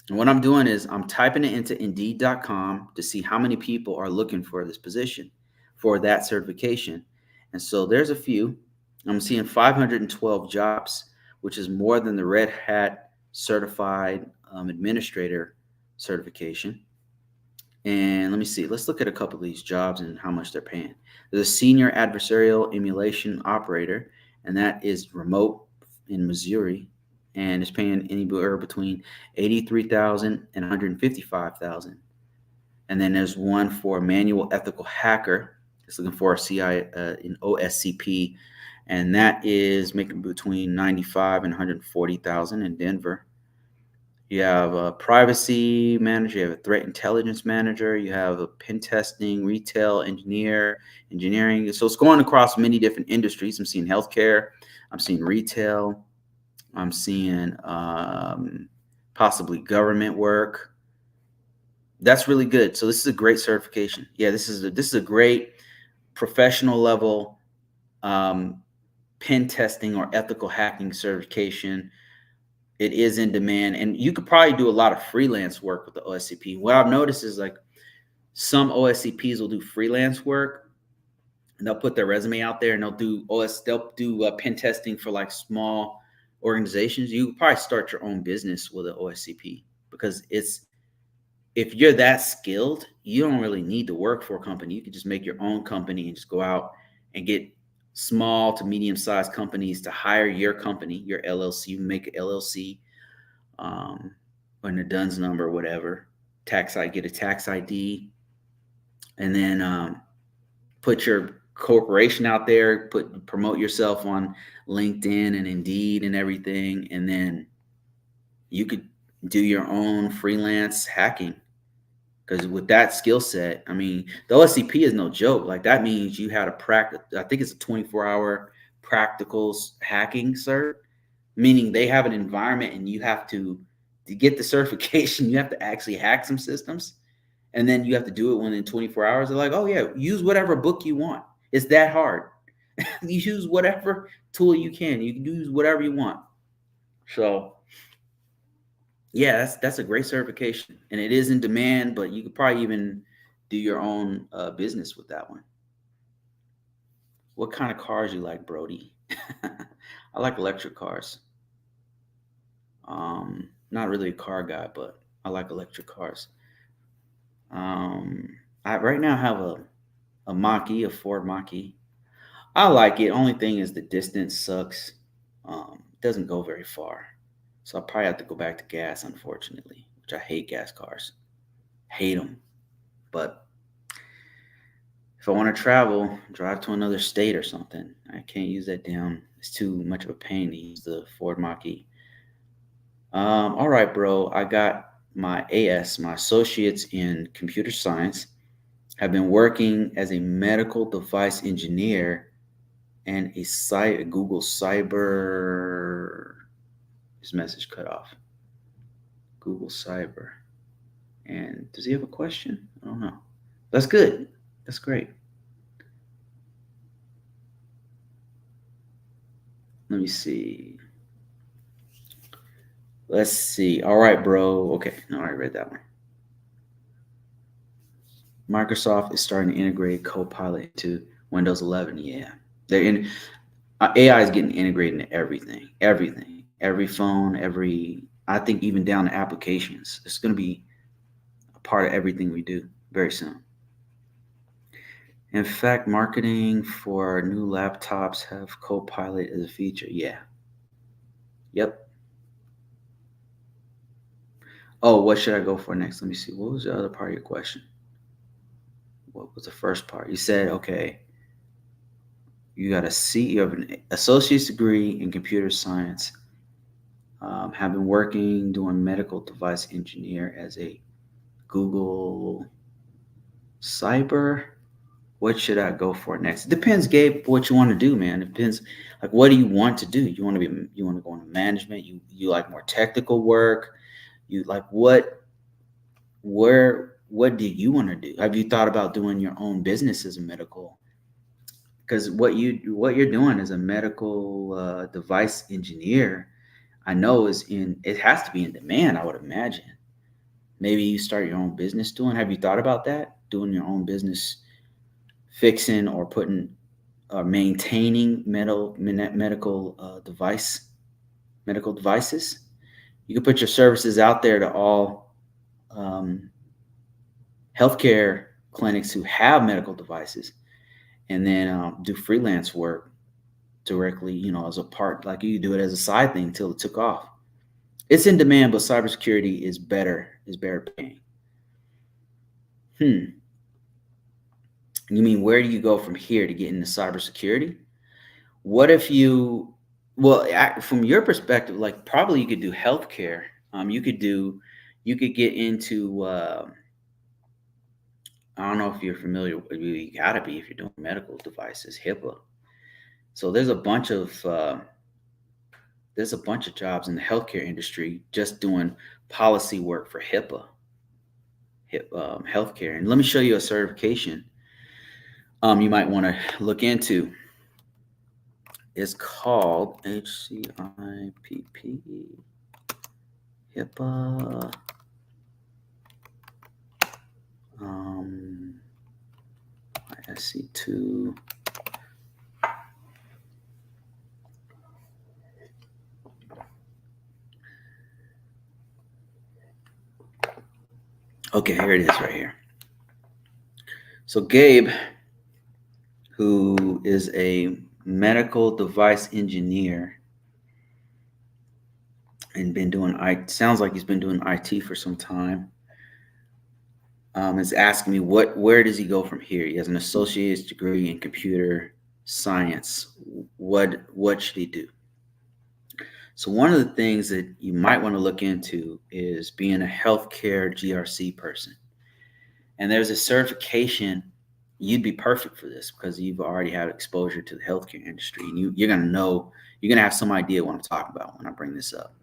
S1: And what I'm doing is I'm typing it into Indeed.com to see how many people are looking for this position, for that certification. And so there's a few. I'm seeing 512 jobs, which is more than the Red Hat Certified Administrator certification. And let me see. Let's look at a couple of these jobs and how much they're paying. There's a Senior Adversarial Emulation Operator, and that is remote in Missouri, and it's paying anywhere between $83,000 and $155,000. And then there's one for Manual Ethical Hacker, It's looking for a CI in OSCP, and that is making between 95 and 140,000 in Denver. You have a privacy manager, you have a threat intelligence manager, you have a pen testing, retail engineering. So it's going across many different industries. I'm seeing healthcare, I'm seeing retail, I'm seeing possibly government work. That's really good. So this is a great certification. Yeah, this is a great professional level pen testing or ethical hacking certification. It is in demand, and you could probably do a lot of freelance work with the OSCP. What I've noticed is like some OSCPs will do freelance work, and they'll put their resume out there, and they'll do pen testing for like small organizations. You could probably start your own business with an OSCP because if you're that skilled, you don't really need to work for a company. You can just make your own company and just go out and get small to medium-sized companies to hire your company, your LLC. You make an LLC or a DUNS number or whatever. Get a tax ID, and then put your corporation out there. Promote yourself on LinkedIn and Indeed and everything, and then you could do your own freelance hacking. Because with that skill set, I mean, the OSCP is no joke. Like that means you had to practice. I think it's a 24-hour practicals hacking cert, meaning they have an environment and you have to get the certification. You have to actually hack some systems, and then you have to do it within 24 hours. They're like, oh yeah, use whatever book you want. It's that hard. You use whatever tool you can. You can use whatever you want. So yeah, that's a great certification, and it is in demand. But you could probably even do your own business with that one. What kind of cars you like, Brody? I like electric cars. Not really a car guy, but I like electric cars. I right now have a Mach-E, a Ford Mach-E. I like it. Only thing is the distance sucks. It doesn't go very far. So I'll probably have to go back to gas, unfortunately, which I hate gas cars. Hate them. But if I want to travel, drive to another state or something, I can't use that damn. It's too much of a pain to use the Ford Mach-E. All right, bro. I got my my associates in computer science. Have been working as a medical device engineer and a Google Cyber. His message cut off. Google Cyber. And does he have a question? I don't know. That's good. That's great. Let me see. Let's see. All right, bro. Okay. No, I already read that one. Microsoft is starting to integrate Copilot into Windows 11. Yeah. They're in AI is getting integrated into everything. Everything. Every phone, I think even down to applications. It's going to be a part of everything we do very soon. In fact, marketing for new laptops have Copilot as a feature. Yeah. Yep. Oh, what should I go for next? Let me see. What was the other part of your question? What was the first part? You said, okay, you got you have an associate's degree in computer science, have been working doing medical device engineer as a Google Cyber. What should I go for next? It depends, Gabe, what you want to do, man. It depends. Like, what do you want to do? You want to go into management? You like more technical work? You like what do you want to do? Have you thought about doing your own business as a medical? Because what you're doing as a medical device engineer, I know it has to be in demand, I would imagine. Maybe you start your own business doing. Have you thought about that? Doing your own business, fixing or putting or maintaining medical devices. You can put your services out there to all healthcare clinics who have medical devices, and then do freelance work directly, as a part, like you do it as a side thing until it took off. It's in demand, but cybersecurity is better paying. You mean where do you go from here to get into cybersecurity? What if you, well, from your perspective, like probably you could do healthcare. You could get into. I don't know if you're familiar. You gotta be if you're doing medical devices, HIPAA. So there's a bunch of jobs in the healthcare industry just doing policy work for HIPAA, healthcare. And let me show you a certification you might want to look into. It's called HCIPP HIPAA. ISC2. Okay, here it is right here. So Gabe, who is a medical device engineer and sounds like he's been doing IT for some time, is asking me where does he go from here? He has an associate's degree in computer science. What should he do? So one of the things that you might want to look into is being a healthcare GRC person. And there's a certification. You'd be perfect for this because you've already had exposure to the healthcare industry, and you're going to have some idea what I'm talking about when I bring this up.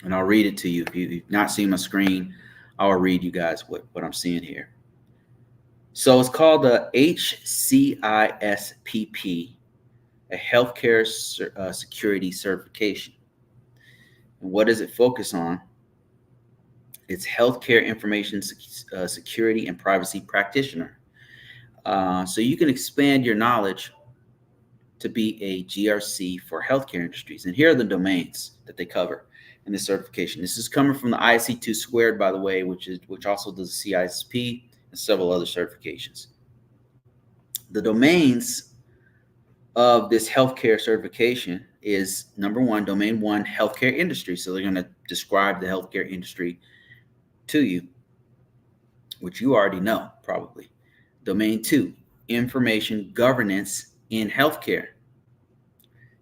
S1: And I'll read it to you. If you've not seen my screen, I'll read you guys what I'm seeing here. So it's called the HCISPP, a healthcare security certification. And what does it focus on? It's healthcare information security and privacy practitioner. So you can expand your knowledge to be a GRC for healthcare industries. And here are the domains that they cover in this certification. This is coming from the IC2 squared, by the way, which also does the CISP and several other certifications. The domains of this healthcare certification is number one, domain one, healthcare industry. So they're going to describe the healthcare industry to you, which you already know probably. Domain two, information governance in healthcare.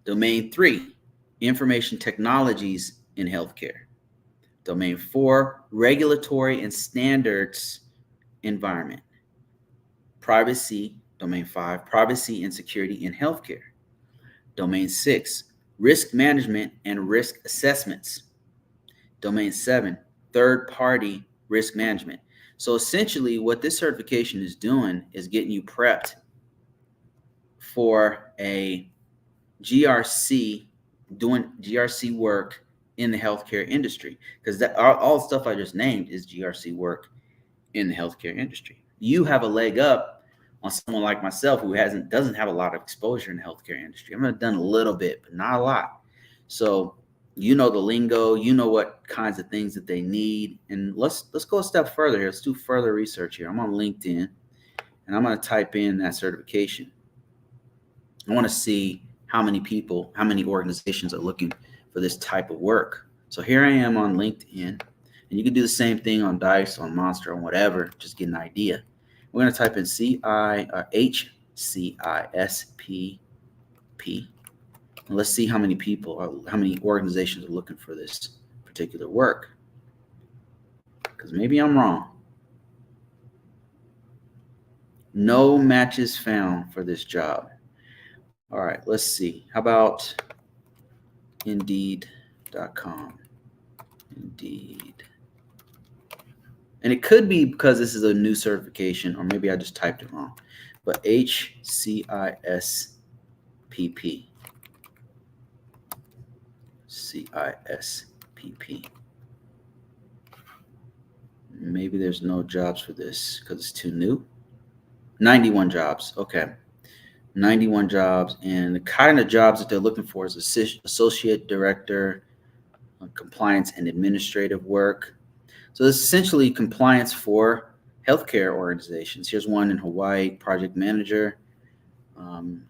S1: Domain three, information technologies in healthcare. Domain four, regulatory and standards environment. Privacy, domain five, privacy and security in healthcare. Domain six, risk management and risk assessments. Domain seven, third-party risk management. So essentially what this certification is doing is getting you prepped for a GRC, doing GRC work in the healthcare industry, because all the stuff I just named is GRC work in the healthcare industry. You have a leg up on someone like myself who doesn't have a lot of exposure in the healthcare industry. I've done a little bit, but not a lot. So you know the lingo, you know what kinds of things that they need. And let's go a step further here. Let's do further research here. I'm on LinkedIn and I'm going to type in that certification. I want to see how many organizations are looking for this type of work. So here I am on LinkedIn, and you can do the same thing on Dice, on Monster, on whatever, just get an idea. We're going to type in HCISPP. And let's see how many organizations are looking for this particular work. Because maybe I'm wrong. No matches found for this job. All right, let's see. How about Indeed.com? Indeed. And it could be because this is a new certification, or maybe I just typed it wrong. But HCISPP. CISPP. Maybe there's no jobs for this because it's too new. 91 jobs. Okay. 91 jobs. And the kind of jobs that they're looking for is associate director, compliance and administrative work. So this is essentially compliance for healthcare organizations. Here's one in Hawaii, project manager,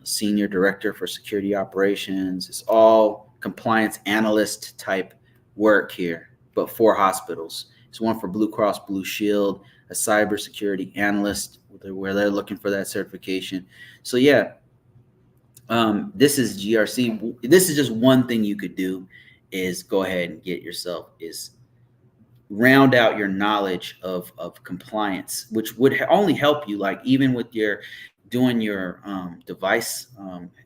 S1: senior director for security operations. It's all compliance analyst type work here, but for hospitals. It's one for Blue Cross Blue Shield, a cybersecurity analyst where they're looking for that certification. So yeah, this is GRC. This is just one thing you could do, is go ahead and get yourself, is round out your knowledge of compliance, which would only help you, like even with your doing your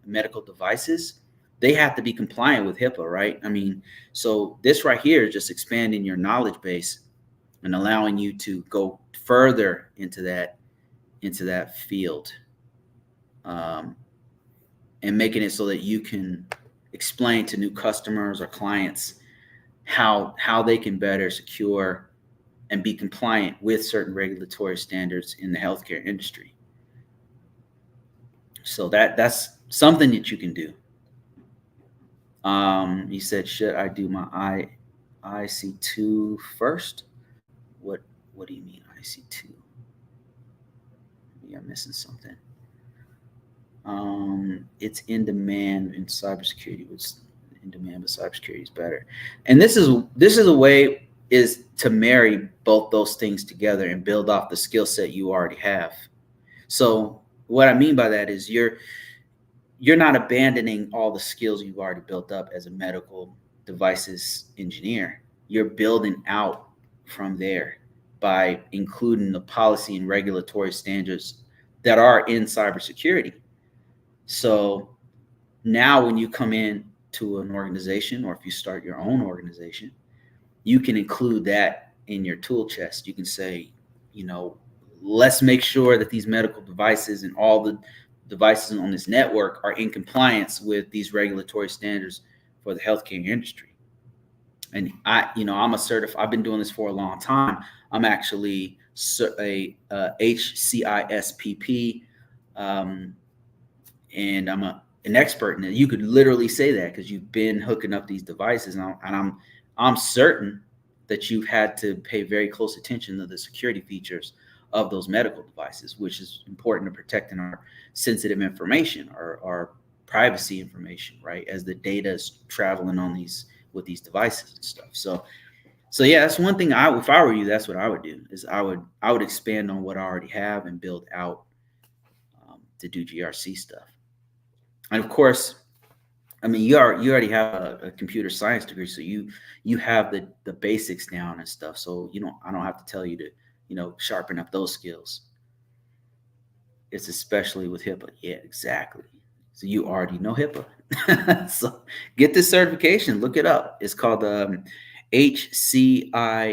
S1: medical devices, they have to be compliant with HIPAA, right? I mean, so this right here is just expanding your knowledge base and allowing you to go further into that field, um, and making it so that you can explain to new customers or clients how they can better secure and be compliant with certain regulatory standards in the healthcare industry. So that's something that you can do. You said, should I do my IC2 first? What do you mean IC2? Maybe I'm missing something. It's in demand in cybersecurity. What's in demand, but cybersecurity is better. And this is a way, is to marry both those things together and build off the skill set you already have. So what I mean by that is you're not abandoning all the skills you've already built up as a medical devices engineer. You're building out from there by including the policy and regulatory standards that are in cybersecurity. So now when you come in to an organization, or if you start your own organization, you can include that in your tool chest. You can say, let's make sure that these medical devices and all the devices on this network are in compliance with these regulatory standards for the healthcare industry. And I've been doing this for a long time. I'm actually a HCISPP, and I'm an expert in it. You could literally say that because you've been hooking up these devices, and I'm certain that you've had to pay very close attention to the security features of those medical devices, which is important to protecting our sensitive information, our privacy information, right? As the data is traveling with these devices and stuff. So yeah, that's one thing. If I were you, that's what I would do. Is I would expand on what I already have and build out, to do GRC stuff. And of course, I mean, you already have a computer science degree, so you have the basics down and stuff. So I don't have to tell you to sharpen up those skills. It's especially with HIPAA. Yeah, exactly. So you already know HIPAA. So get this certification. Look it up. It's called HCISPP,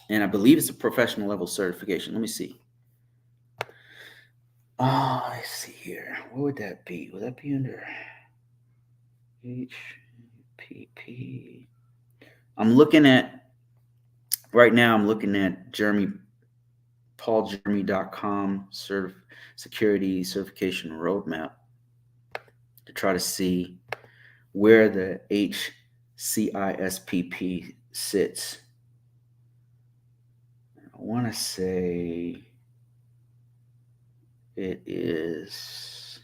S1: and I believe it's a professional level certification. Let me see. Oh, let's see here. What would that be? Would that be under HPP? Right now I'm looking at pauljeremy.com security certification roadmap to try to see where the HCISPP sits. I want to say it is.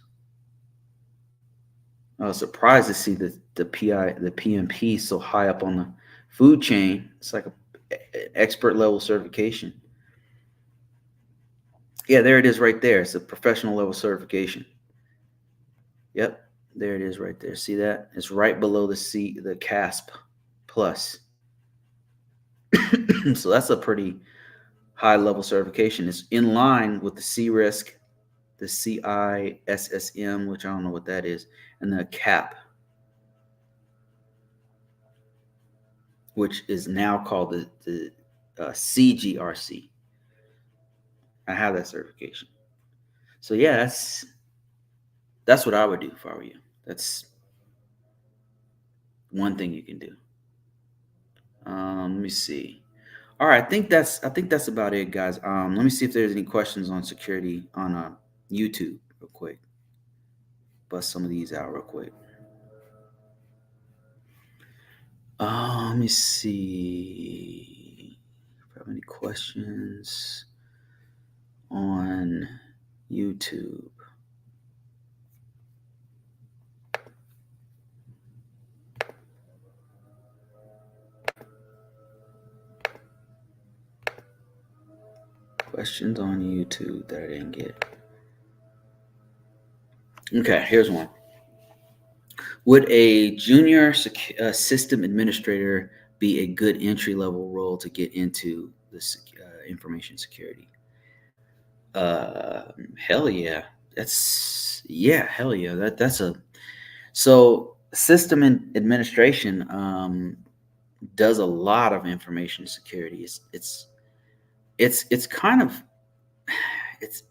S1: I was surprised to see the PMP so high up on the food chain. It's like an expert level certification. Yeah, there it is right there. It's a professional level certification. Yep, there it is right there. See that? It's right below the CASP plus. So that's a pretty high level certification. It's in line with the CRISC, the CISSM, which I don't know what that is, and the CAP, which is now called the CGRC. I have that certification. So yeah, that's what I would do if I were you. That's one thing you can do. Let me see. All right, I think that's about it, guys. Let me see if there's any questions on security on YouTube real quick. Bust some of these out real quick. Let me see if I have any questions on YouTube. questions on YouTube that I didn't get. Okay, here's one. Would a junior system administrator be a good entry level role to get into this information security? Hell yeah. Hell yeah. That's a so system administration does a lot of information security. It's kind of it's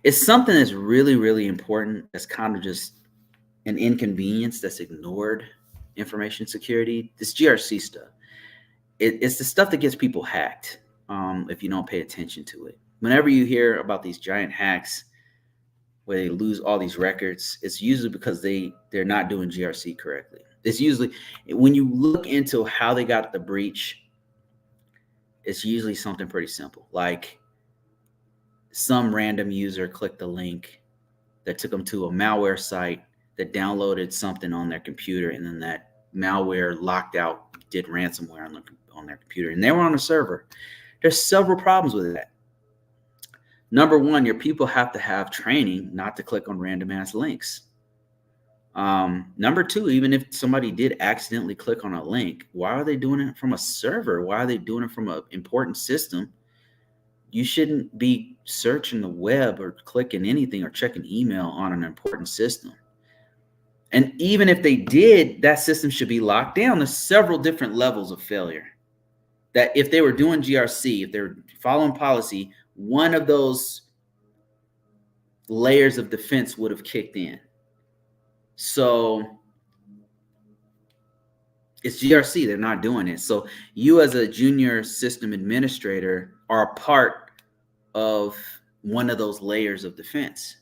S1: it's something that's really important. That's kind of just an inconvenience that's ignored. Information security, this GRC stuff, it's the stuff that gets people hacked. If you don't pay attention to it, whenever you hear about these giant hacks where they lose all these records, it's usually because they're not doing GRC correctly. It's usually, when you look into how they got the breach, it's usually something pretty simple, like some random user clicked a link that took them to a malware site that downloaded something on their computer, and then that malware locked out, did ransomware on their computer, and they were on a server. There's several problems with that. Number one, your people have to have training not to click on random ass links. Number two, even if somebody did accidentally click on a link, why are they doing it from a server? Why are they doing it from an important system? You shouldn't be searching the web or clicking anything or checking email on an important system. And even if they did, that system should be locked down. There's several different levels of failure. That if they were doing GRC, if they're following policy, one of those layers of defense would have kicked in. So it's GRC, they're not doing it. So you as a junior system administrator are a part of one of those layers of defense.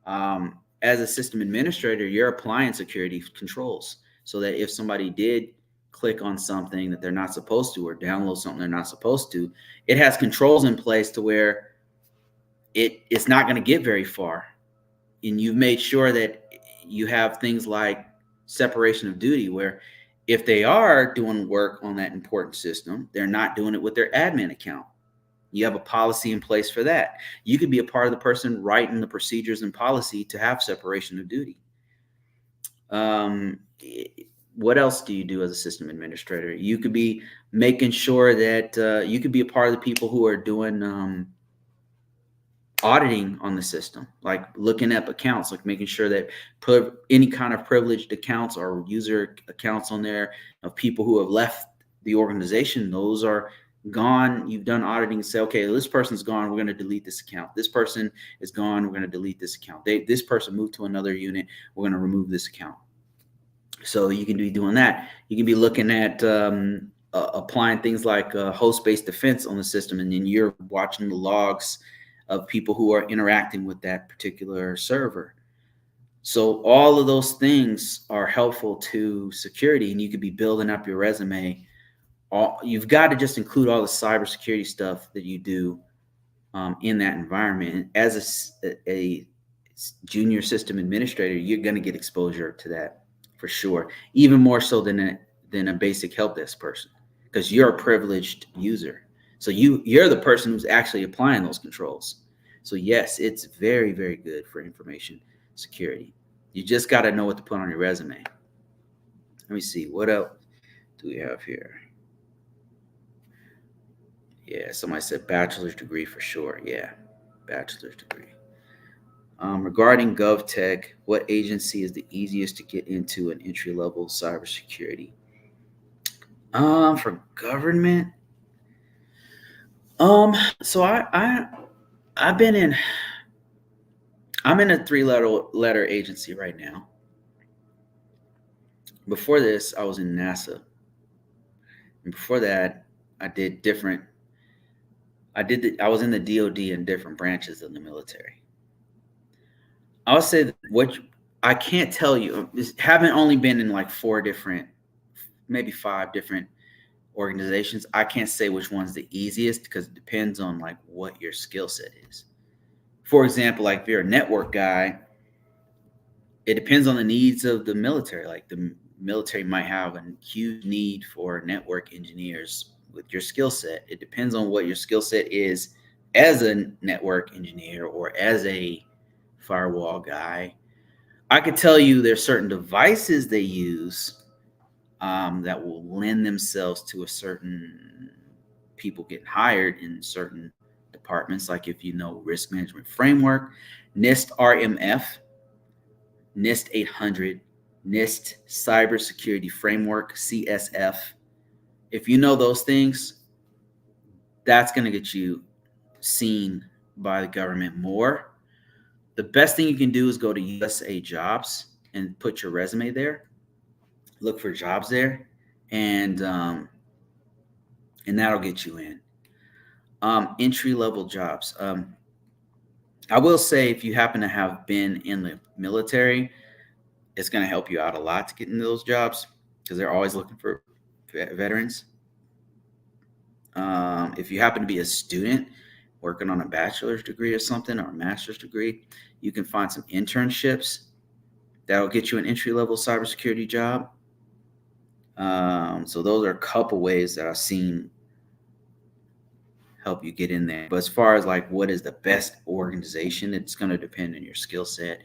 S1: As a system administrator, you're applying security controls so that if somebody did click on something that they're not supposed to or download something they're not supposed to, it has controls in place to where it's not going to get very far. And you've made sure that you have things like separation of duty, where if they are doing work on that important system, they're not doing it with their admin account. You have a policy in place for that. You could be a part of the person writing the procedures and policy to have separation of duty. What else do you do as a system administrator? You could be making sure that you could be a part of the people who are doing auditing on the system, like looking up accounts, like making sure that put any kind of privileged accounts or user accounts on there of people who have left the organization. Those are gone. You've done auditing and say, okay, this person's gone, we're going to delete this account. This person is gone, we're going to delete this account. This person moved to another unit, we're going to remove this account. So you can be doing that. You can be looking at applying things like host-based defense on the system, and then you're watching the logs of people who are interacting with that particular server. So all of those things are helpful to security, and you could be building up your resume. You've got to just include all the cybersecurity stuff that you do in that environment. And as a junior system administrator, you're going to get exposure to that for sure, even more so than a basic help desk person, because you're a privileged user. So you're the person who's actually applying those controls. So yes, it's very, very good for information security. You just got to know what to put on your resume. Let me see, what else do we have here? Yeah, somebody said bachelor's degree for sure. Yeah, bachelor's degree. Regarding GovTech, what agency is the easiest to get into an entry-level cybersecurity? For government, so I'm in a 3-letter agency right now. Before this, I was in NASA, and before that, I was in the DoD in different branches of the military. I would say that I can't tell you, haven't only been in like 4 different, maybe 5 different organizations. I can't say which one's the easiest because it depends on like what your skill set is. For example, like if you're a network guy, it depends on the needs of the military. Like the military might have a huge need for network engineers with your skill set. It depends on what your skill set is as a network engineer or as a firewall guy. I could tell you there's certain devices they use that will lend themselves to a certain people getting hired in certain departments. Like if you know risk management framework, NIST RMF, NIST 800, NIST cybersecurity framework, CSF. If you know those things, that's going to get you seen by the government more. The best thing you can do is go to USA Jobs and put your resume there. Look for jobs there, and that'll get you in. Entry level jobs. I will say, if you happen to have been in the military, it's going to help you out a lot to get into those jobs because they're always looking for veterans. If you happen to be a student working on a bachelor's degree or something, or a master's degree, you can find some internships that'll get you an entry-level cybersecurity job. So those are a couple ways that I've seen help you get in there. But as far as like what is the best organization, it's going to depend on your skill set.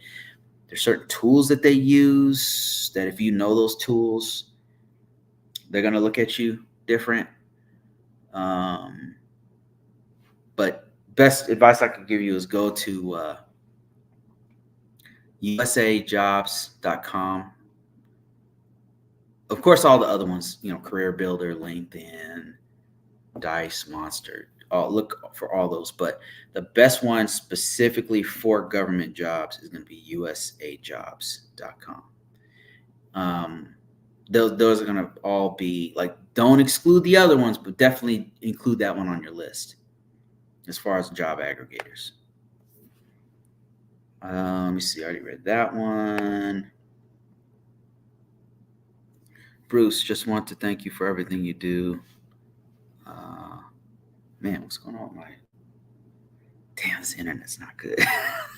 S1: There's certain tools that they use that if you know those tools, they're going to look at you different. But best advice I could give you is go to usajobs.com. Of course, all the other ones, Career Builder, LinkedIn, Dice, Monster, look for all those. But the best one specifically for government jobs is going to be usajobs.com. Those are going to all be like, don't exclude the other ones, but definitely include that one on your list as far as job aggregators. Let me see. I already read that one. Bruce, just want to thank you for everything you do. Man, what's going on? Damn, this internet's not good.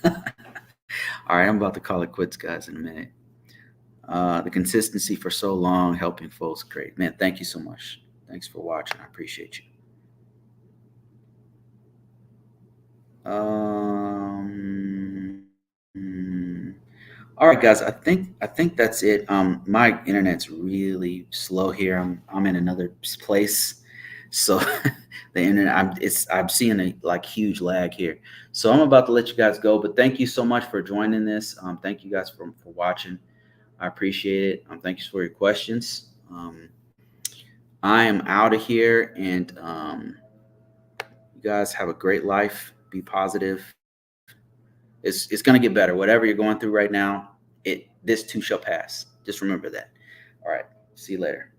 S1: All right, I'm about to call it quits, guys, in a minute. The consistency for so long, helping folks, great. Man, thank you so much. Thanks for watching. I appreciate you. All right, guys. I think that's it. My internet's really slow here. I'm in another place, so the internet. I'm seeing a huge lag here. So I'm about to let you guys go. But thank you so much for joining this. Thank you guys for watching. I appreciate it. Thank you for your questions. I am out of here, and you guys have a great life. Be positive. It's going to get better. Whatever you're going through right now, this too shall pass. Just remember that. All right. See you later.